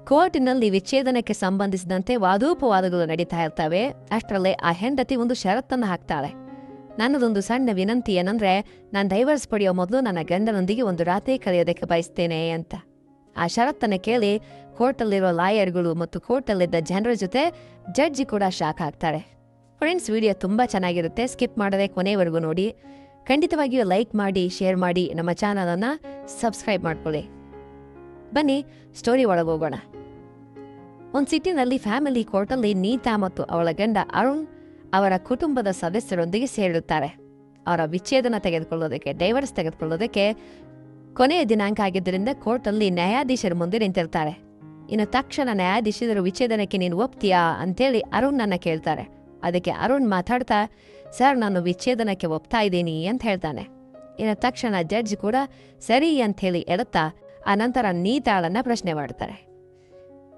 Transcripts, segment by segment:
ಕೋರ್ಟಿನಲ್ಲಿ ವಿಚ್ಛೇದನಕ್ಕೆ ಸಂಬಂಧಿಸಿದಂತೆ ವಾದೋಪವಾದಗಳು ನಡೀತಾ ಇರ್ತವೆ. ಅಷ್ಟರಲ್ಲೇ ಆ ಹೆಂಡತಿ ಒಂದು ಷರತ್ತನ್ನು ಹಾಕ್ತಾಳೆ. ನನ್ನದೊಂದು ಸಣ್ಣ ವಿನಂತಿ ಏನಂದ್ರೆ, ನಾನು ಡೈವರ್ಸ್ ಪಡೆಯೋ ಮೊದಲು ನನ್ನ ಗಂಡನೊಂದಿಗೆ ಒಂದು ರಾತ್ರಿ ಕಳೆಯೋದಕ್ಕೆ ಬಯಸ್ತೇನೆ ಅಂತ. ಆ ಷರತ್ತನ್ನು ಕೇಳಿ ಕೋರ್ಟಲ್ಲಿರೋ ಲಾಯರ್ಗಳು ಮತ್ತು ಕೋರ್ಟಲ್ಲಿದ್ದ ಜನರ ಜೊತೆ ಜಡ್ಜಿ ಕೂಡ ಶಾಕ್ ಆಗ್ತಾರೆ. ಫ್ರೆಂಡ್ಸ್, ವಿಡಿಯೋ ತುಂಬ ಚೆನ್ನಾಗಿರುತ್ತೆ. ಸ್ಕಿಪ್ ಮಾಡದೆ ಕೊನೆವರೆಗೂ ನೋಡಿ. ಖಂಡಿತವಾಗಿಯೂ ಲೈಕ್ ಮಾಡಿ, ಶೇರ್ ಮಾಡಿ, ನಮ್ಮ ಚಾನಲನ್ನು ಸಬ್ಸ್ಕ್ರೈಬ್ ಮಾಡ್ಕೊಳ್ಳಿ. ಬನ್ನಿ ಸ್ಟೋರಿ ಒಳಗೋಗೋಣ. ಒಂದು ಸಿಟಿನಲ್ಲಿ ಫ್ಯಾಮಿಲಿ ಕೋರ್ಟಲ್ಲಿ ನೀತಾ ಮತ್ತು ಅವಳ ಗಂಡ ಅರುಣ್ ಅವರ ಕುಟುಂಬದ ಸದಸ್ಯರೊಂದಿಗೆ ಸೇರಿರುತ್ತಾರೆ. ಅವರ ವಿಚ್ಛೇದನ ತೆಗೆದುಕೊಳ್ಳೋದಕ್ಕೆ, ಡೈವರ್ಸ್ ತೆಗೆದುಕೊಳ್ಳೋದಕ್ಕೆ ಕೊನೆಯ ದಿನಾಂಕ ಆಗಿದ್ದರಿಂದ ಕೋರ್ಟಲ್ಲಿ ನ್ಯಾಯಾಧೀಶರ ಮುಂದೆ ನಿಂತಿರ್ತಾರೆ. ಇನ್ನು ತಕ್ಷಣ ನ್ಯಾಯಾಧೀಶರು ವಿಚ್ಛೇದನಕ್ಕೆ ನೀನು ಒಪ್ತೀಯಾ ಅಂತೇಳಿ ಅರುಣ್ನನ್ನ ಕೇಳ್ತಾರೆ. ಅದಕ್ಕೆ ಅರುಣ್ ಮಾತಾಡ್ತಾ, ಸರ್, ನಾನು ವಿಚ್ಛೇದನಕ್ಕೆ ಒಪ್ತಾ ಇದ್ದೀನಿ ಅಂತ ಹೇಳ್ತಾನೆ. ಇನ್ನು ತಕ್ಷಣ ಜಡ್ಜ್ ಕೂಡ ಸರಿ ಅಂಥೇಳಿ ಎಳುತ್ತಾ ಆನಂತರ ನೀತಾಳನ್ನ ಪ್ರಶ್ನೆ ಮಾಡ್ತಾರೆ.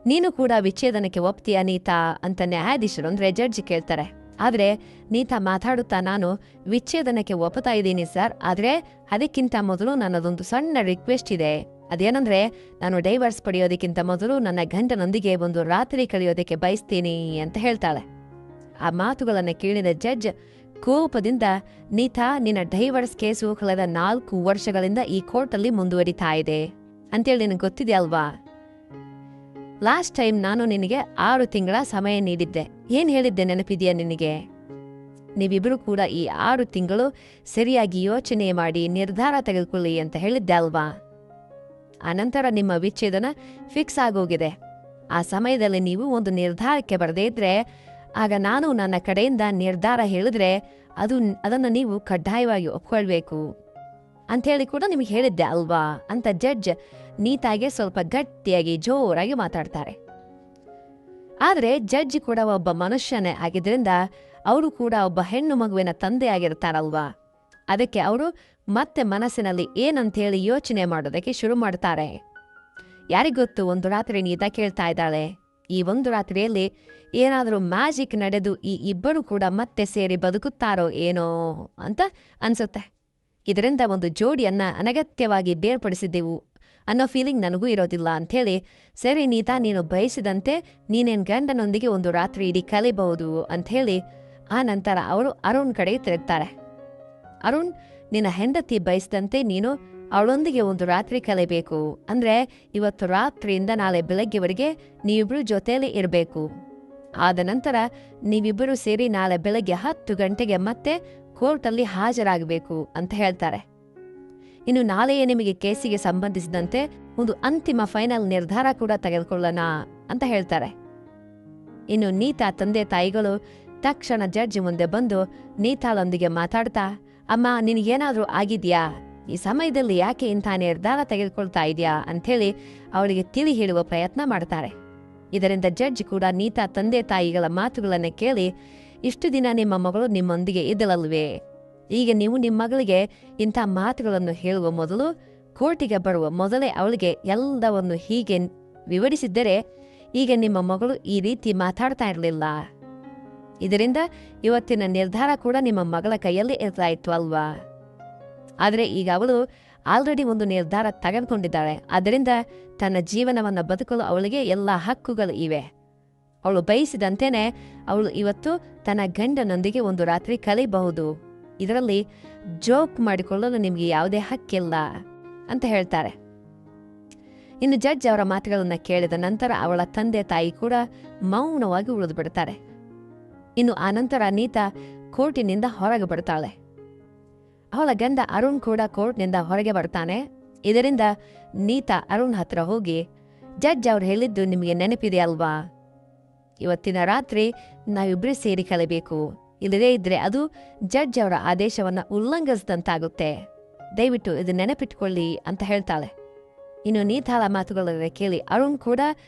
ನೀನು ಕೂಡ ವಿಚ್ಛೇದನಕ್ಕೆ ಒಪ್ತೀಯಾ ನೀತಾ ಅಂತ ನ್ಯಾಯಾಧೀಶರು ಅಂದ್ರೆ ಜಡ್ಜ್ ಕೇಳ್ತಾರೆ. ಆದರೆ ನೀತಾ ಮಾತಾಡುತ್ತಾ, ನಾನು ವಿಚ್ಛೇದನಕ್ಕೆ ಒಪ್ಪುತ್ತಾ ಇದ್ದೀನಿ ಸರ್, ಆದರೆ ಅದಕ್ಕಿಂತ ಮೊದಲು ನನ್ನದೊಂದು ಸಣ್ಣ ರಿಕ್ವೆಸ್ಟ್ ಇದೆ. ಅದೇನಂದ್ರೆ, ನಾನು ಡೈವರ್ಸ್ ಪಡೆಯೋದಕ್ಕಿಂತ ಮೊದಲು ನನ್ನ ಗಂಡನೊಂದಿಗೆ ಒಂದು ರಾತ್ರಿ ಕಳೆಯೋದಕ್ಕೆ ಬಯಸ್ತೀನಿ ಅಂತ ಹೇಳ್ತಾಳೆ. ಆ ಮಾತುಗಳನ್ನು ಕೇಳಿದ ಜಡ್ಜ್ ಕೋಪದಿಂದ, ನೀತಾ, ನಿನ್ನ ಡೈವರ್ಸ್ ಕೇಸು ಕಳೆದ 4 ವರ್ಷಗಳಿಂದ ಈ ಕೋರ್ಟಲ್ಲಿ ಮುಂದುವರಿತಾ ಇದೆ ಅಂತೇಳಿ ನಿನಗೆ ಗೊತ್ತಿದೆಯಲ್ವಾ? ಲಾಸ್ಟ್ ಟೈಮ್ ನಾನು ನಿನಗೆ 6 ತಿಂಗಳ ಸಮಯ ನೀಡಿದ್ದೆ. ಏನ್ ಹೇಳಿದ್ದೆ ನೆನಪಿದೆಯಾ ನಿನಗೆ? ನೀವಿಬ್ರು ಕೂಡ ಈ 6 ತಿಂಗಳು ಸರಿಯಾಗಿ ಯೋಚನೆ ಮಾಡಿ ನಿರ್ಧಾರ ತೆಗೆದುಕೊಳ್ಳಿ ಅಂತ ಹೇಳಿದ್ದೆ ಅಲ್ವಾ? ಆನಂತರ ನಿಮ್ಮ ವಿಚ್ಛೇದನ ಫಿಕ್ಸ್ ಆಗೋಗಿದೆ. ಆ ಸಮಯದಲ್ಲಿ ನೀವು ಒಂದು ನಿರ್ಧಾರಕ್ಕೆ ಬರದೇ ಇದ್ರೆ, ಆಗ ನಾನು ನನ್ನ ಕಡೆಯಿಂದ ನಿರ್ಧಾರ ಹೇಳಿದ್ರೆ ಅದನ್ನು ನೀವು ಕಡ್ಡಾಯವಾಗಿ ಒಪ್ಕೊಳ್ಬೇಕು ಅಂಥೇಳಿ ಕೂಡ ನಿಮಗೆ ಹೇಳಿದ್ದೆ ಅಲ್ವಾ ಅಂತ ಜಡ್ಜ್ ನೀತಾಗೆ ಸ್ವಲ್ಪ ಗಟ್ಟಿಯಾಗಿ ಜೋರಾಗಿ ಮಾತಾಡ್ತಾರೆ. ಆದರೆ ಜಡ್ಜ್ ಕೂಡ ಒಬ್ಬ ಮನುಷ್ಯನೇ ಆಗಿದ್ರಿಂದ ಅವರು ಕೂಡ ಒಬ್ಬ ಹೆಣ್ಣು ಮಗುವಿನ ತಂದೆ ಆಗಿರ್ತಾರಲ್ವಾ? ಅದಕ್ಕೆ ಅವರು ಮತ್ತೆ ಮನಸ್ಸಿನಲ್ಲಿ ಏನಂತೇಳಿ ಯೋಚನೆ ಮಾಡೋದಕ್ಕೆ ಶುರು ಮಾಡ್ತಾರೆ. ಯಾರಿಗೊತ್ತು, ಒಂದು ರಾತ್ರಿ ನೀತಾ ಕೇಳ್ತಾ ಇದ್ದಾಳೆ, ಈ ಒಂದು ರಾತ್ರಿಯಲ್ಲಿ ಏನಾದರೂ ಮ್ಯಾಜಿಕ್ ನಡೆದು ಈ ಇಬ್ಬರು ಕೂಡ ಮತ್ತೆ ಸೇರಿ ಬದುಕುತ್ತಾರೋ ಏನೋ ಅಂತ ಅನ್ಸುತ್ತೆ. ಇದರಿಂದ ಒಂದು ಜೋಡಿಯನ್ನ ಅನಗತ್ಯವಾಗಿ ಬೇರ್ಪಡಿಸಿದ್ದೆವು ಅನ್ನೋ ಫೀಲಿಂಗ್ ನನಗೂ ಇರೋದಿಲ್ಲ ಅಂಥೇಳಿ, ಸರಿ ನೀತಾ, ನೀನು ಬಯಸಿದಂತೆ ನೀನೇನ್ ಗಂಡನೊಂದಿಗೆ ಒಂದು ರಾತ್ರಿ ಇಡೀ ಕಲಿಬಹುದು ಅಂಥೇಳಿ ಆ ನಂತರ ಅವರು ಅರುಣ್ ಕಡೆ ತಿರುಗ್ತಾರೆ. ಅರುಣ್, ನಿನ್ನ ಹೆಂಡತಿ ಬಯಸಿದಂತೆ ನೀನು ಅವಳೊಂದಿಗೆ ಒಂದು ರಾತ್ರಿ ಕಲಿಬೇಕು. ಅಂದ್ರೆ ಇವತ್ತು ರಾತ್ರಿಯಿಂದ ನಾಳೆ ಬೆಳಗ್ಗೆವರೆಗೆ ನೀವಿಬ್ರು ಜೊತೆಯಲ್ಲಿ ಇರಬೇಕು. ಆದ ನಂತರ ನೀವಿಬ್ಬರು ಸೇರಿ ನಾಳೆ ಬೆಳಗ್ಗೆ 10 ಗಂಟೆಗೆ ಮತ್ತೆ ಕೋರ್ಟಲ್ಲಿ ಹಾಜರಾಗಬೇಕು ಅಂತ ಹೇಳ್ತಾರೆ. ಇನ್ನು ನಾಳೆಯೇ ನಿಮಗೆ ಕೇಸಿಗೆ ಸಂಬಂಧಿಸಿದಂತೆ ಒಂದು ಅಂತಿಮ ಫೈನಲ್ ನಿರ್ಧಾರ ಕೂಡ ತೆಗೆದುಕೊಳ್ಳೋಣ ಅಂತ ಹೇಳ್ತಾರೆ. ಇನ್ನು ನೀತಾ ತಂದೆ ತಾಯಿಗಳು ತಕ್ಷಣ ಜಡ್ಜ್ ಮುಂದೆ ಬಂದು ನೀತಾಳೊಂದಿಗೆ ಮಾತಾಡ್ತಾ, ಅಮ್ಮ, ನಿನಗೇನಾದ್ರೂ ಆಗಿದ್ಯಾ? ಈ ಸಮಯದಲ್ಲಿ ಯಾಕೆ ಇಂಥ ನಿರ್ಧಾರ ತೆಗೆದುಕೊಳ್ತಾ ಇದೆಯಾ ಅಂಥೇಳಿ ಅವಳಿಗೆ ತಿಳಿ ಹೇಳುವ ಪ್ರಯತ್ನ ಮಾಡ್ತಾರೆ. ಇದರಿಂದ ಜಡ್ಜ್ ಕೂಡ ನೀತಾ ತಂದೆ ತಾಯಿಗಳ ಮಾತುಗಳನ್ನು ಕೇಳಿ, ಇಷ್ಟು ದಿನ ನಿಮ್ಮ ಮಗಳು ನಿಮ್ಮೊಂದಿಗೆ ಇದ್ದಳಲ್ವೇ? ಈಗ ನೀವು ನಿಮ್ಮ ಮಗಳಿಗೆ ಇಂಥ ಮಾತುಗಳನ್ನು ಹೇಳುವ ಮೊದಲು, ಕೋರ್ಟಿಗೆ ಬರುವ ಮೊದಲೇ ಅವಳಿಗೆ ಎಲ್ಲವನ್ನು ಹೀಗೆ ವಿವರಿಸಿದ್ದರೆ ಈಗ ನಿಮ್ಮ ಮಗಳು ಈ ರೀತಿ ಮಾತಾಡ್ತಾ ಇರಲಿಲ್ಲ. ಇದರಿಂದ ಇವತ್ತಿನ ನಿರ್ಧಾರ ಕೂಡ ನಿಮ್ಮ ಮಗಳ ಕೈಯಲ್ಲಿ ಇರ್ತಾ ಇತ್ತು ಅಲ್ವಾ? ಆದರೆ ಈಗ ಅವಳು ಆಲ್ರೆಡಿ ಒಂದು ನಿರ್ಧಾರ ತೆಗೆದುಕೊಂಡಿದ್ದಾಳೆ. ಆದ್ದರಿಂದ ತನ್ನ ಜೀವನವನ್ನು ಬದುಕಲು ಅವಳಿಗೆ ಎಲ್ಲ ಹಕ್ಕುಗಳು ಇವೆ. ಅವಳು ಬಯಸಿದಂತೆಯೇ ಅವಳು ಇವತ್ತು ತನ್ನ ಗಂಡನೊಂದಿಗೆ ಒಂದು ರಾತ್ರಿ ಕಲಿಬಹುದು. ಇದರಲ್ಲಿ ಜೋಕ್ ಮಾಡಿಕೊಳ್ಳಲು ನಿಮಗೆ ಯಾವುದೇ ಹಕ್ಕಿಲ್ಲ ಅಂತ ಹೇಳ್ತಾರೆ. ಇನ್ನು ಜಡ್ಜ್ ಅವರ ಮಾತುಗಳನ್ನು ಕೇಳಿದ ನಂತರ ಅವಳ ತಂದೆ ತಾಯಿ ಕೂಡ ಮೌನವಾಗಿ ಉಳಿದು ಬಿಡ್ತಾರೆ. ಇನ್ನು ಆನಂತರ ನೀತಾ ಕೋರ್ಟಿನಿಂದ ಹೊರಗೆ ಬರ್ತಾಳೆ. ಅವಳ ಗಂಡ ಅರುಣ್ ಕೂಡ ಕೋರ್ಟ್ನಿಂದ ಹೊರಗೆ ಬರ್ತಾನೆ. ಇದರಿಂದ ನೀತಾ ಅರುಣ್ ಹತ್ರ ಹೋಗಿ, ಜಡ್ಜ್ ಅವ್ರು ಹೇಳಿದ್ದು ನಿಮಗೆ ನೆನಪಿದೆ ಅಲ್ವಾ? ಇವತ್ತಿನ ರಾತ್ರಿ ನಾವಿಬ್ರು ಸೇರಿ ಕಲಿಬೇಕು. ಇಲ್ಲದೇ ಇದ್ರೆ ಅದು ಜಡ್ಜ್ ಅವರ ಆದೇಶವನ್ನ ಉಲ್ಲಂಘಿಸಿದಂತಾಗುತ್ತೆ. ದಯವಿಟ್ಟು ಇದು ನೆನಪಿಟ್ಕೊಳ್ಳಿ ಅಂತ ಹೇಳ್ತಾಳೆ. ಇನ್ನು ನೀತಾಳ ಮಾತುಗಳನ್ನ ಕೇಳಿ ಅರುಣ್ ಕೂಡ,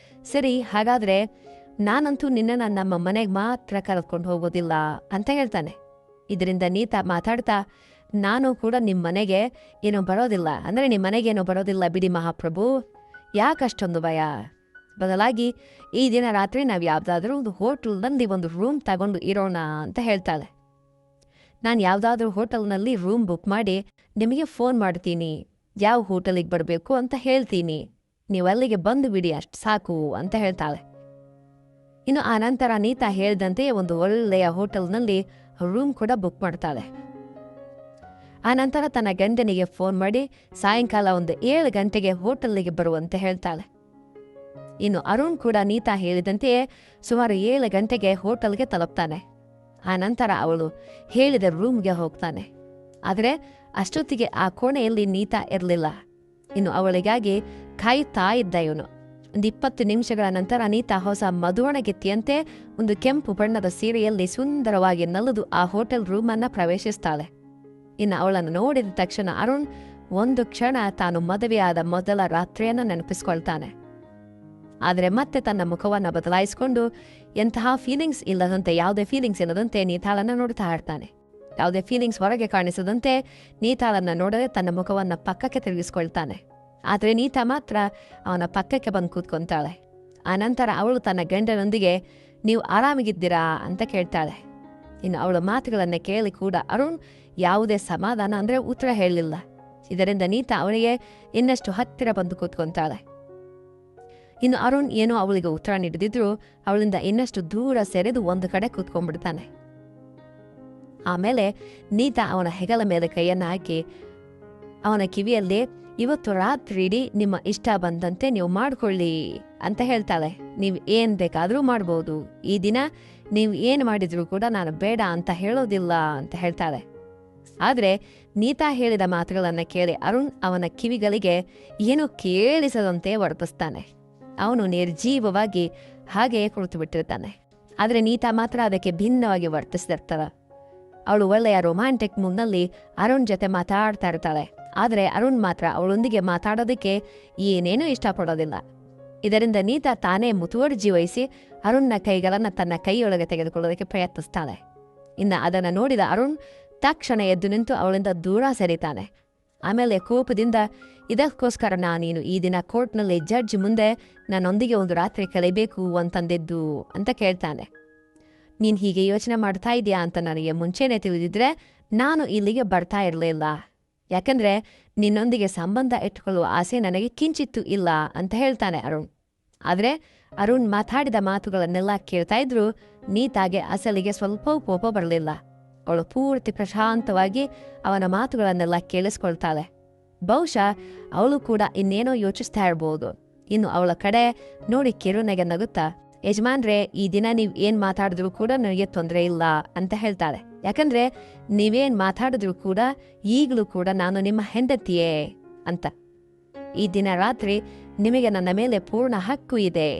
ಸರಿ, ಹಾಗಾದ್ರೆ ನಾನಂತೂ ನಿನ್ನನ್ನ ನಮ್ಮ ಮನೆಗೆ ಮಾತ್ರ ಕರೆದುಕೊಂಡು ಹೋಗೋದಿಲ್ಲ ಅಂತ ಹೇಳ್ತಾನೆ. ಇದರಿಂದ ನೀತಾ ಮಾತಾಡ್ತಾ, ನಾನು ಕೂಡ ನಿಮ್ಮ ಮನೆಗೆ ಏನೋ ಬರೋದಿಲ್ಲ, ಅಂದರೆ ನಿಮ್ಮ ಮನೆಗೇನೋ ಬರೋದಿಲ್ಲ ಬಿಡಿ ಮಹಾಪ್ರಭು, ಯಾಕಷ್ಟೊಂದು ಭಯ? ಬದಲಾಗಿ ಈ ದಿನ ರಾತ್ರಿ ನಾವು ಯಾವುದಾದ್ರೂ ಒಂದು ಹೋಟೆಲ್ನಲ್ಲಿ ಒಂದು ರೂಮ್ ತಗೊಂಡು ಇರೋಣ ಅಂತ ಹೇಳ್ತಾಳೆ. ನಾನು ಯಾವುದಾದ್ರೂ ಹೋಟೆಲ್ನಲ್ಲಿ ರೂಮ್ ಬುಕ್ ಮಾಡಿ ನಿಮಗೆ ಫೋನ್ ಮಾಡ್ತೀನಿ, ಯಾವ ಹೋಟೆಲಿಗೆ ಬರಬೇಕು ಅಂತ ಹೇಳ್ತೀನಿ. ನೀವು ಅಲ್ಲಿಗೆ ಬಂದು ಬಿಡಿ ಅಷ್ಟು ಸಾಕು ಅಂತ ಹೇಳ್ತಾಳೆ. ಇನ್ನು ಆ ನಂತರ ನೀತಾ ಹೇಳಿದಂತೆ ಒಂದು ಒಳ್ಳೆಯ ಹೋಟೆಲ್ನಲ್ಲಿ ರೂಮ್ ಕೂಡ ಬುಕ್ ಮಾಡ್ತಾಳೆ. ಆ ನಂತರ ತನ್ನ ಗಂಡನಿಗೆ ಫೋನ್ ಮಾಡಿ ಸಾಯಂಕಾಲ ಒಂದು 7 ಗಂಟೆಗೆ ಹೋಟೆಲ್ಗೆ ಬರುವಂತೆ ಹೇಳ್ತಾಳೆ. ಇನ್ನು ಅರುಣ್ ಕೂಡ ನೀತಾ ಹೇಳಿದಂತೆಯೇ ಸುಮಾರು 7 ಗಂಟೆಗೆ ಹೋಟೆಲ್ಗೆ ತಲುಪ್ತಾನೆ. ಆ ನಂತರ ಅವಳು ಹೇಳಿದ ರೂಮ್ಗೆ ಹೋಗ್ತಾನೆ. ಆದರೆ ಅಷ್ಟೊತ್ತಿಗೆ ಆ ಕೋಣೆಯಲ್ಲಿ ನೀತಾ ಇರಲಿಲ್ಲ. ಇನ್ನು ಅವಳಿಗಾಗಿ ಕಾಯುತ್ತಾ ಇದ್ದ ಇವನು. ಒಂದು 20 ನಿಮಿಷಗಳ ನಂತರ ನೀತಾ ಹೊಸ ಮಧುವಣಗೆತ್ತಿಯಂತೆ ಒಂದು ಕೆಂಪು ಬಣ್ಣದ ಸೀರೆಯಲ್ಲಿ ಸುಂದರವಾಗಿ ನಲಿದು ಆ ಹೋಟೆಲ್ ರೂಮನ್ನು ಪ್ರವೇಶಿಸ್ತಾಳೆ. ಇನ್ನು ಅವಳನ್ನು ನೋಡಿದ ತಕ್ಷಣ ಅರುಣ್ ಒಂದು ಕ್ಷಣ ತಾನು ಮದುವೆಯಾದ ಮೊದಲ ರಾತ್ರಿಯನ್ನು ನೆನಪಿಸ್ಕೊಳ್ತಾನೆ. ಆದರೆ ಮತ್ತೆ ತನ್ನ ಮುಖವನ್ನು ಬದಲಾಯಿಸಿಕೊಂಡು ಎಂತಹ ಫೀಲಿಂಗ್ಸ್ ಇಲ್ಲದಂತೆ, ಯಾವುದೇ ಫೀಲಿಂಗ್ಸ್ ಇಲ್ಲದಂತೆ ನೀತಾಳನ್ನು ನೋಡ್ತಾ ಇರ್ತಾನೆ. ಯಾವುದೇ ಫೀಲಿಂಗ್ಸ್ ಹೊರಗೆ ಕಾಣಿಸದಂತೆ ನೀತಾಳನ್ನು ನೋಡದೆ ತನ್ನ ಮುಖವನ್ನು ಪಕ್ಕಕ್ಕೆ ತಿರುಗಿಸ್ಕೊಳ್ತಾನೆ. ಆದರೆ ನೀತಾ ಮಾತ್ರ ಅವನ ಪಕ್ಕಕ್ಕೆ ಬಂದು ಕೂತ್ಕೊಂತಾಳೆ. ಆ ನಂತರ ಅವಳು ತನ್ನ ಗಂಡನೊಂದಿಗೆ ನೀವು ಆರಾಮಿಗಿದ್ದೀರಾ ಅಂತ ಕೇಳ್ತಾಳೆ. ಇನ್ನು ಅವಳ ಮಾತುಗಳನ್ನು ಕೇಳಿ ಕೂಡ ಅರುಣ್ ಯಾವುದೇ ಸಮಾಧಾನ ಅಂದರೆ ಉತ್ತರ ಹೇಳಲಿಲ್ಲ. ಇದರಿಂದ ನೀತಾ ಅವಳಿಗೆ ಇನ್ನಷ್ಟು ಹತ್ತಿರ ಬಂದು ಕೂತ್ಕೊಂತಾಳೆ. ಇನ್ನು ಅರುಣ್ ಏನೋ ಅವಳಿಗೆ ಉತ್ತರ ನೀಡದಿದ್ರು ಅವಳಿಂದ ಇನ್ನಷ್ಟು ದೂರ ಸೆರೆದು ಒಂದು ಕಡೆ ಕೂತ್ಕೊಂಡ್ಬಿಡ್ತಾನೆ. ಆಮೇಲೆ ನೀತಾ ಅವನ ಹೆಗಲ ಮೇಲೆ ಕೈಯನ್ನು ಹಾಕಿ ಅವನ ಕಿವಿಯಲ್ಲಿ ಇವತ್ತು ರಾತ್ರಿ ಇಡೀ ನಿಮ್ಮ ಇಷ್ಟ ಬಂದಂತೆ ನೀವು ಮಾಡ್ಕೊಳ್ಳಿ ಅಂತ ಹೇಳ್ತಾಳೆ. ನೀವು ಏನು ಬೇಕಾದರೂ ಮಾಡ್ಬೋದು, ಈ ದಿನ ನೀವು ಏನು ಮಾಡಿದ್ರೂ ಕೂಡ ನಾನು ಬೇಡ ಅಂತ ಹೇಳೋದಿಲ್ಲ ಅಂತ ಹೇಳ್ತಾಳೆ. ಆದರೆ ನೀತಾ ಹೇಳಿದ ಮಾತುಗಳನ್ನು ಕೇಳಿ ಅರುಣ್ ಅವನ ಕಿವಿಗಳಿಗೆ ಏನೂ ಕೇಳಿಸದಂತೆ ವರ್ತಿಸ್ತಾನೆ. ಅವನು ನಿರ್ಜೀವವಾಗಿ ಹಾಗೆಯೇ ಕುಳಿತು ಬಿಟ್ಟಿರ್ತಾನೆ. ಆದರೆ ನೀತಾ ಮಾತ್ರ ಅದಕ್ಕೆ ಭಿನ್ನವಾಗಿ ವರ್ತಿಸ್ತಿರ್ತಾಳೆ. ಅವಳು ಒಳ್ಳೆಯ ರೊಮ್ಯಾಂಟಿಕ್ ಮೂಡ್ನಲ್ಲಿ ಅರುಣ್ ಜೊತೆ ಮಾತಾಡ್ತಾ ಇರ್ತಾಳೆ. ಆದರೆ ಅರುಣ್ ಮಾತ್ರ ಅವಳೊಂದಿಗೆ ಮಾತಾಡೋದಕ್ಕೆ ಏನೇನೂ ಇಷ್ಟಪಡೋದಿಲ್ಲ. ಇದರಿಂದ ನೀತಾ ತಾನೇ ಮುತುವರ್ಜಿ ವಹಿಸಿ ಅರುಣ್ನ ಕೈಗಳನ್ನು ತನ್ನ ಕೈಯೊಳಗೆ ತೆಗೆದುಕೊಳ್ಳೋದಕ್ಕೆ ಪ್ರಯತ್ನಿಸ್ತಾಳೆ. ಇನ್ನು ಅದನ್ನು ನೋಡಿದ ಅರುಣ್ ತಕ್ಷಣ ಎದ್ದು ನಿಂತು ಅವಳಿಂದ ದೂರ ಸರಿತಾನೆ. ಆಮೇಲೆ ಕೋಪದಿಂದ ಇದಕ್ಕೋಸ್ಕರ ನೀನು ಈ ದಿನ ಕೋರ್ಟ್ನಲ್ಲಿ ಜಡ್ಜ್ ಮುಂದೆ ನನ್ನೊಂದಿಗೆ ಒಂದು ರಾತ್ರಿ ಕಳೆಯಬೇಕು ಅಂತಂದಿದ್ದು ಅಂತ ಕೇಳ್ತಾನೆ. ನೀನು ಹೀಗೆ ಯೋಚನೆ ಮಾಡ್ತಾ ಇದೆಯಾ ಅಂತ ನನಗೆ ಮುಂಚೆನೇ ತಿಳಿದಿದ್ರೆ ನಾನು ಇಲ್ಲಿಗೆ ಬರ್ತಾ ಇರಲಿಲ್ಲ. ಯಾಕಂದರೆ ನಿನ್ನೊಂದಿಗೆ ಸಂಬಂಧ ಇಟ್ಕೊಳ್ಳುವ ಆಸೆ ನನಗೆ ಕಿಂಚಿತ್ತೂ ಇಲ್ಲ ಅಂತ ಹೇಳ್ತಾನೆ ಅರುಣ್. ಆದರೆ ಅರುಣ್ ಮಾತಾಡಿದ ಮಾತುಗಳನ್ನೆಲ್ಲ ಕೇಳ್ತಾ ಇದ್ರು ನೀತಾಗೆ ಅಸಲಿಗೆ ಸ್ವಲ್ಪವೂ ಕೋಪ ಬರಲಿಲ್ಲ. ಅವಳು ಪೂರ್ತಿ ಪ್ರಶಾಂತವಾಗಿ ಅವನ ಮಾತುಗಳನ್ನೆಲ್ಲ ಕೇಳಿಸ್ಕೊಳ್ತಾಳೆ. ಬಹುಶಃ ಅವಳು ಕೂಡ ಇನ್ನೇನೋ ಯೋಚಿಸ್ತಾ ಇರ್ಬೋದು. ಇನ್ನು ಅವಳ ಕಡೆ ನೋಡಿ ಕಿರುನಗೆ ನಗುತ್ತಾ, ಯಜಮಾನ್ರೆ, ಈ ದಿನ ನೀವು ಏನು ಮಾತಾಡಿದ್ರು ಕೂಡ ನನಗೆ ತೊಂದರೆ ಇಲ್ಲ ಅಂತ ಹೇಳ್ತಾಳೆ. ಯಾಕಂದ್ರೆ ನೀವೇನು ಮಾತಾಡಿದ್ರು ಕೂಡ ಈಗಲೂ ಕೂಡ ನಾನು ನಿಮ್ಮ ಹೆಂಡತಿಯೇ ಅಂತ. ಈ ದಿನ ರಾತ್ರಿ ನಿಮಗೆ ನನ್ನ ಮೇಲೆ ಪೂರ್ಣ ಹಕ್ಕು ಇದೆ.